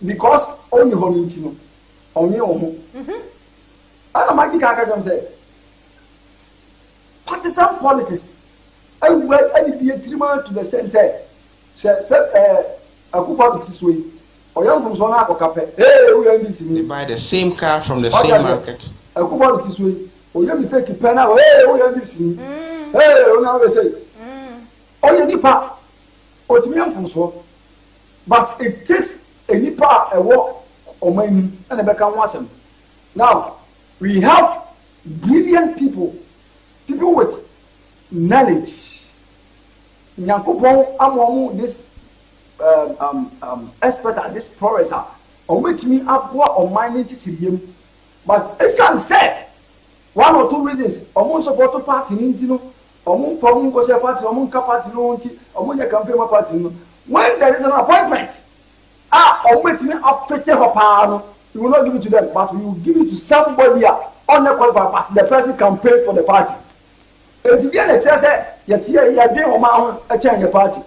Because only Honintino, only Omo. And I'm going to say, partisan politics. I did to the sense, I could find this way. Or young from Sona or Cape. Hey, we are this. They buy the same car from the same market. I could find this way. Oh, you mistake pen now. Hey, we are listening. Hey, now they say. Oh, you nipa. Oh, to me, I'm from so. But it takes a nipa a walk or mine and a become wasm. Now, we have brilliant people with knowledge. Nyakupon amomu this expert at this professor. Or wait me up what or mine teaching him. But it's unsaid. one or two reasons omo support party ni ntino omo from go share party omo nka party no nti omo nya campaign party no when there is an appointment omo betimi afete ho pa no you will not give it to them but you will give it to somebody on the qualified party the person can pay for the party it be an say yet ya dey o ma a change the party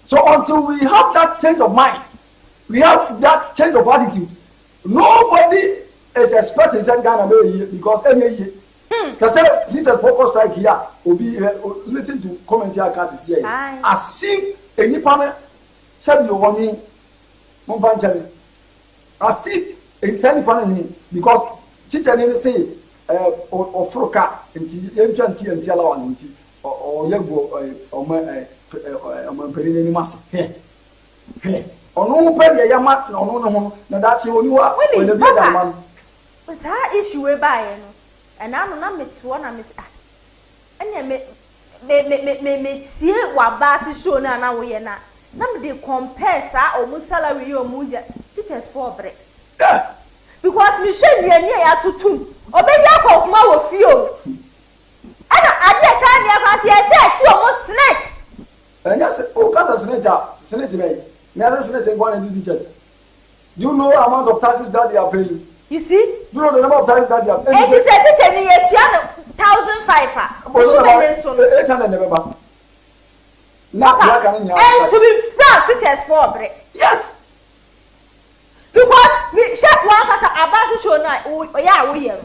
so until we have that change of mind we have that change of attitude nobody is expecting say Ghana may because any year can say little focus strike here obi listen to commentary classes here as if any panel said you want me as if it's any panel because teacher need say or froka nti entwa nti nti ala wan nti o yego o ma pere ni mas ono pe de yama ono no ho na that say oni wa o de be da man was that issue we buy no and I no na meto na me anya me tie wa ba si show na wo ye na me dey compare sa o mu salary o mu teachers for bre because me shey ni anya ya tutum obeya ko kuma wo fio ana ade sa ni akwa se ti o mu snacks anya se o kasa snacks be me as snacks go on teachers do you know the amount of taxes that they are paying? You see? Do you know the number of taxes that they are paying? And you said teacher ni etua 1,500. 800 never back. Now and to be frank, teachers for break. Yes. Because me share one person about show na yeah we here.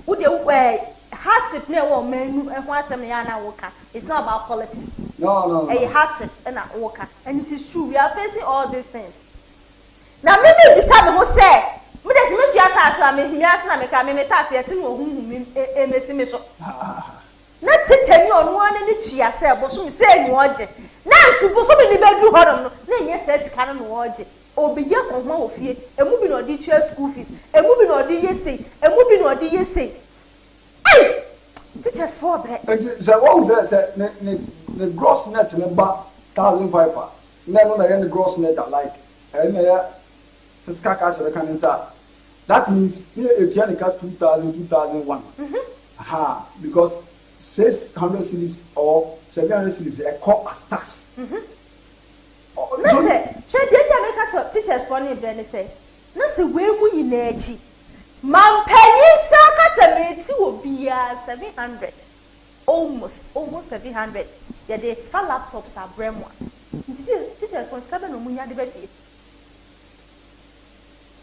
Who dey hardship na wo manu e ho asem ya na woka. It's not about politics. No. A hardship na woka. And it is true we are facing all these things. Now maybe bisa me ho say me dey me tua tax na me aso na me ka me tax yet no ohun me emesi me so. Na teacher ni onu ane ni tua say boso me say ni oje. Na nsu boso me ni bedu honom no na nye say sika no oje. Obiye konhwa ofie emu bi no di tua school fees emu bi no di yesi emu bi no di yesi. Hey! Teachers for bread. And say one say the gross net number 1,500. No the gross net like fiscal cash reckoning sir. That means here if you got 2001. Because 600 cedis or 700 cedis a call as tax. Listen, she did make us teachers for me brand say. Listen, we mu nyina echi. Man penny saka semeti obi 700. Almost 700. Yeah, they fall laptops are bremo. Teachers for Sikapa no munya de be.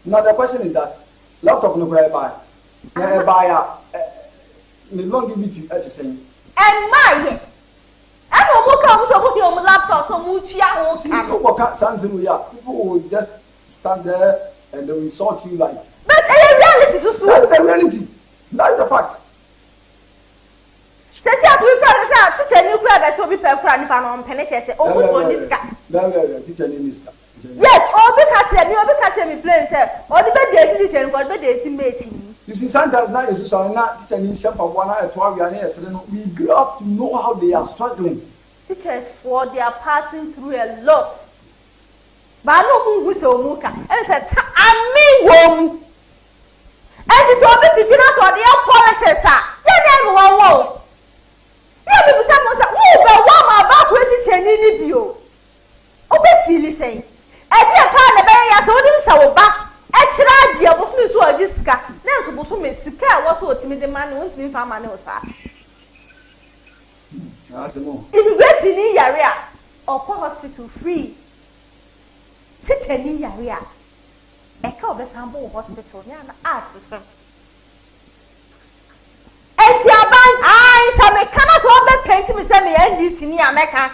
Now the question is that laptop no buy. Yeah, buy me long give it at say. And my I no mo come so put your laptop so mu tua ho can. People will just stand there and they will insult you like. But in reality so that's the reality. That's the fact. Say at we friend say teacher new grade be so be per kura nipa no mpene che say almost for this guy. Teacher ni this guy. Yes, obi catch me play say o di be dey teacher nko be dey teammate ni. You see sometimes now is so na teacher ni chef for one at 12 we are here we grew up to know how they are struggling. Teachers for they are passing through a lot. Ba no mu hu se omuka. E say ami wom. And this obi ti finance or the politics ya na me wo. Ya me bisa mo say wo be wo ma ba ko teacher ni bio. Obi feel say e dia pa na be ya so odi sa wo ba e kira dia bo so me so odi sika na so bo so me sika e wo so otimi de man won timi fa man o sa immigration ni yare a opo hospital free teacher ni yare a e ka obesambo hospital ni na asifem enti aban ai so me kana so be paint me say me NDC ni ameka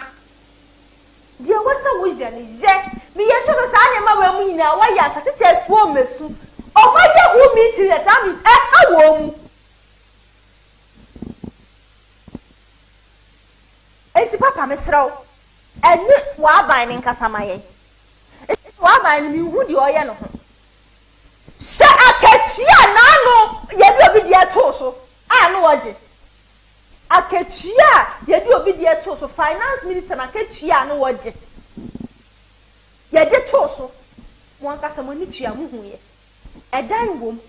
dia wasa wo je ni je me ye so sa na ma wa mu nyina wa ya ka teachers for mesu o ma ye who meeting that time is ha wo mu enti papa me sraw enu wa ban ni nkasa maye wa ban ni hu di oye no ho sha Achiaa na no ye bi obi dia to so no oje Achiaa ye di obi dia to so finance minister na Achiaa no oje ye de to so mo nkasa mo ni tua mu hu ye edan wom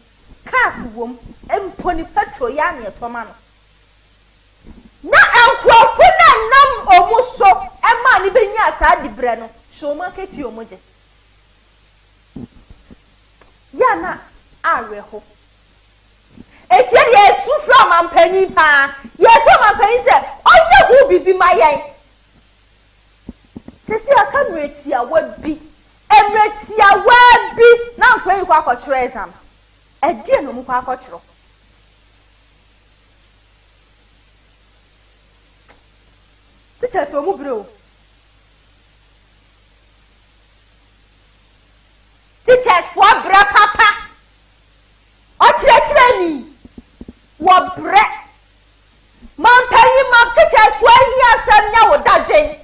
cars wom emponi petrol ya na etoma no na enkrofo na nam omuso ema ni benya asa dibre no show market omoje ya na areho etie yesu from ampanyi pa yesu ampanyi se onye hu bibi mayen sesi aka nweti awabi emreti awabi na ampanyi kwa akọchiro exams edie no mu kwa akọchiro teachers wo mu bro teachers for bra papa ochire ni wo bre man panyi ma teachers wo ni asem nya wo dadwen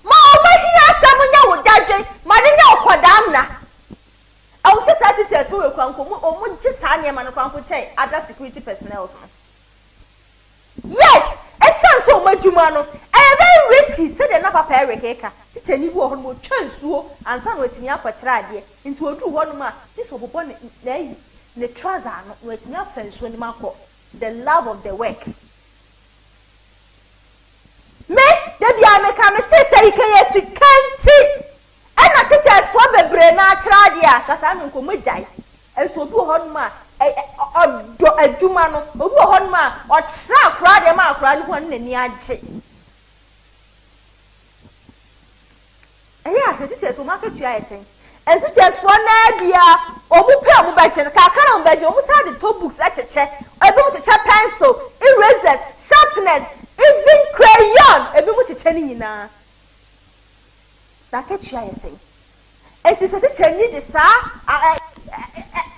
ma omo hi asem nya wo dadwen ma ne nya okodam na awu seta teachers wo kwanko mu omo gi sa nya ma no kwanko chai other security personnel no yes essence o madwuma no very risky say the na papa erekeka teacher ni bi wo ho no twansuo ansa no atimi akọkira ade nti odu ho no ma this wo bobo na the trouser no atimi afansuo ni makọ the love of the work me de bia me ka me say ike sikanti na teachers for bebre na akira ade a kasa no nkomojai enso odu ho no ma odo adwuma no obi ho no ma otra akra de ma akra ni ho na ni age eya teachers for market you are saying and teachers for na bia omu pe omu ba che ka kara omu ba je omu sa de top books echeche ebi mu cheche pencil erasers sharpness even crayon ebi mu cheche ni nyina that catch you are saying it is a teacher need the sa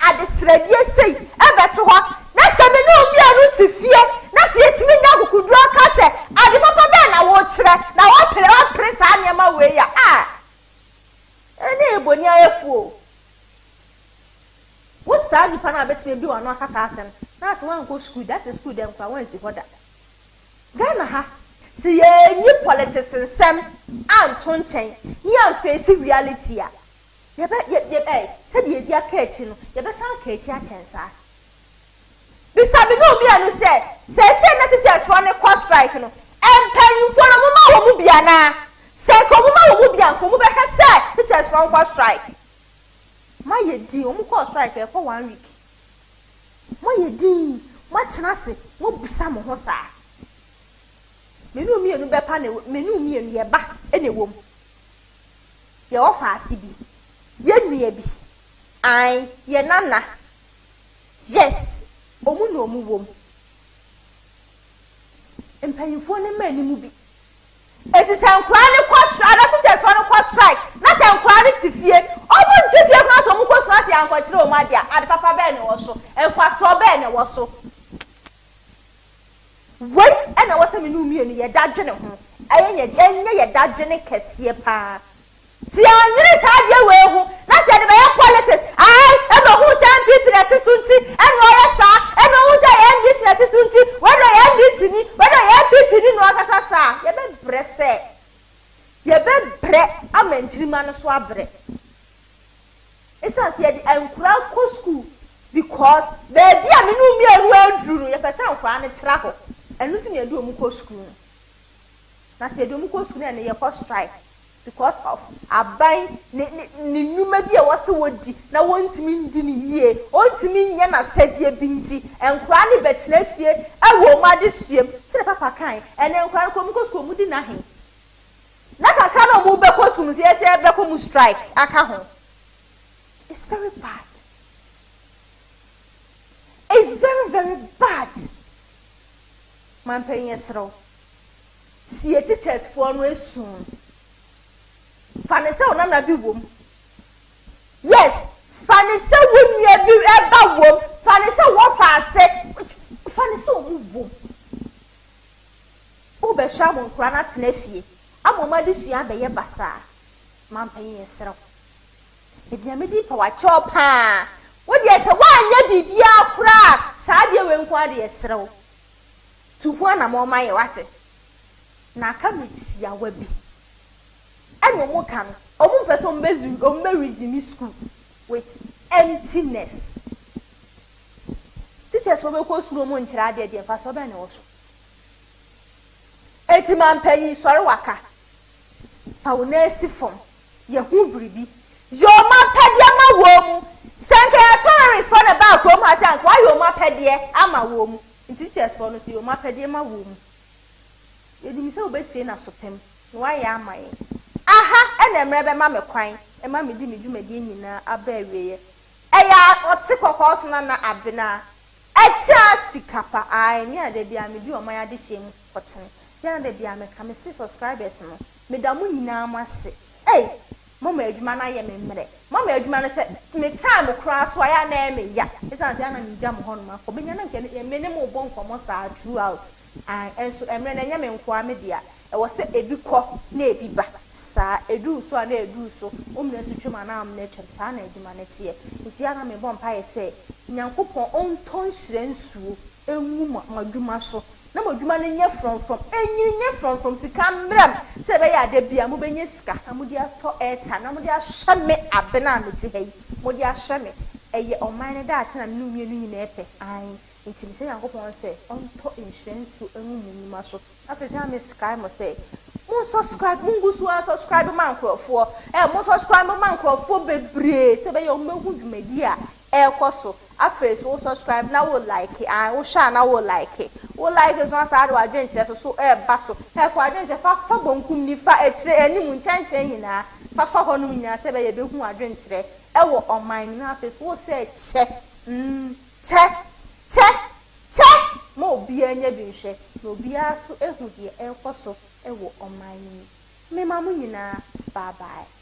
adesradie sei ebeto ho na se me no mi anu ti fie na se etimi nya kukudu aka se ade papa be na wo kire na wo pere sa anyama we ya ene eboni ayefu wo sa nipa na betime bi wano aka sa asem na se wan go school that is school dem kwa wan si hoda Ghana ha se ye ni politics nsem anto nchen ni am face reality a ye said ye dia kechi no ye be san kechi a chensa bisabi no bi anu se na teachers for ne cost strike no empanyimfo no mama wo mu bia na se ko mama wo mu bia ko mu be hwe se teachers for cost strike ma ye di o mu cost strike e for 1 week ma ye di ma tena se mo busa mo ho sa menu mienu be pa ne menu mienu ye ba ene wom ye ofa asibi ye nua bi ai ye nana yes omu no omu wom empanyimfo ne mani mu bi eti sankra ne kwastra na teachers for no kwastra na sankra ne tifie omu tifie kwa so mu kwastra se ankọkire o ma dia ade papa be ne wo so enfa so be ne wo so wei ena wo se menu mienu ye dadwene ho enye ye dadwene kese pa si anwere sa de we hu na se de be politics ai e do hu se people na tisunti eno ye sa eno hu se ye ndis na tisunti we do ye ndis ni we do ye people ni no akasa sa ye be brese ye be bre amantirima no so abre esa se ye de ankura ko school because baby a menu mi anu andru no ye pese ankura ne tra ho enu ti ne do mu ko school na se do mu ko school na ye ko strike because of abai ni numa bi e wose wodi na wontimi ndi ni yie ontimi nya na sadie binti enkura ni betena fie ewo ma de suem se papa kan ene enkura ko mu ko school mu di na hen na kaka na mu be ko school se se be ko mu strike aka ho it's very bad. It's very, very bad. Man paying yesro. See teachers for no soon. Fanisa onana bi wom. Yes, Fanisa won ye bi eba wom. Fanisa wo fa ase. Fanisa omu wom. O be sha mo nkura na tena fie. Amoma di sua be ye basa. Man paying yesro. Edia me di pa wa chopa. What yes, why ye be kura? Sadia when quad yesro. To one among my water. Na come it's ya webby. And no more come. Omu person bezu resume school with emptiness. teachers for be ko suro mo nkyira ade de fa so be ne wo so eti man payi sori waka fa wo na esi fom ye hu biribi yo ma pede ma wo mu senke tourist for the back home has and why yo ma pede ama wo mu teachers for no si yo ma pede ma wo mu ye di mi se obetie na sopem no wa ya amaye aha ena emre be ma me kwan e ma me di me dwumadi nyina aba awieye eya oti kokos na Abena Achiaa Sikapa ai me ade bia me di oman ade hyem hotene ya na de bia me ka me si subscribers no me da mu nyina amase mama adwuma na ye me mmere mama adwuma no se me time kra so aya na me ya esan se ana me jam ho no ma ko benya na nke me ne mo bon komo sa throughout enso emre na nya me nko ame dia e wo se ebi ko na ebi ba sa edu so na edu so omna so twema na am na twem sa na adwuma na tie nti ana me bon pa ye se nyankopon onton hyirensuo enwu madwuma so na modwuma no nye from enyi from sika mbram se be ya de bia mo benye sika na mo dia to eta na mo dia hweme Abena me ti hayi mo dia hweme eye oman ne da ache na me mienu nyina epe ai nti me se yankopon se onto insurance enu munuma so afese am sika mo se mo subscribe mo gusu subscribe man krofo mo subscribe man krofo bebre se be ya o magu dwumadi a ekoso afese wo subscribe na wo like wo share na wo like is one side wa dwenkyere so ba so for adwenkyere fa bonkum ni fa etire anim nkyɛnkyɛn nyina fa honum nyina se be ye behu adwenkyere wo oman na afese wo se che mo obi anya bi nhwe na obi aso ehu de ekoso wo oman ni me mamu nyina bye bye.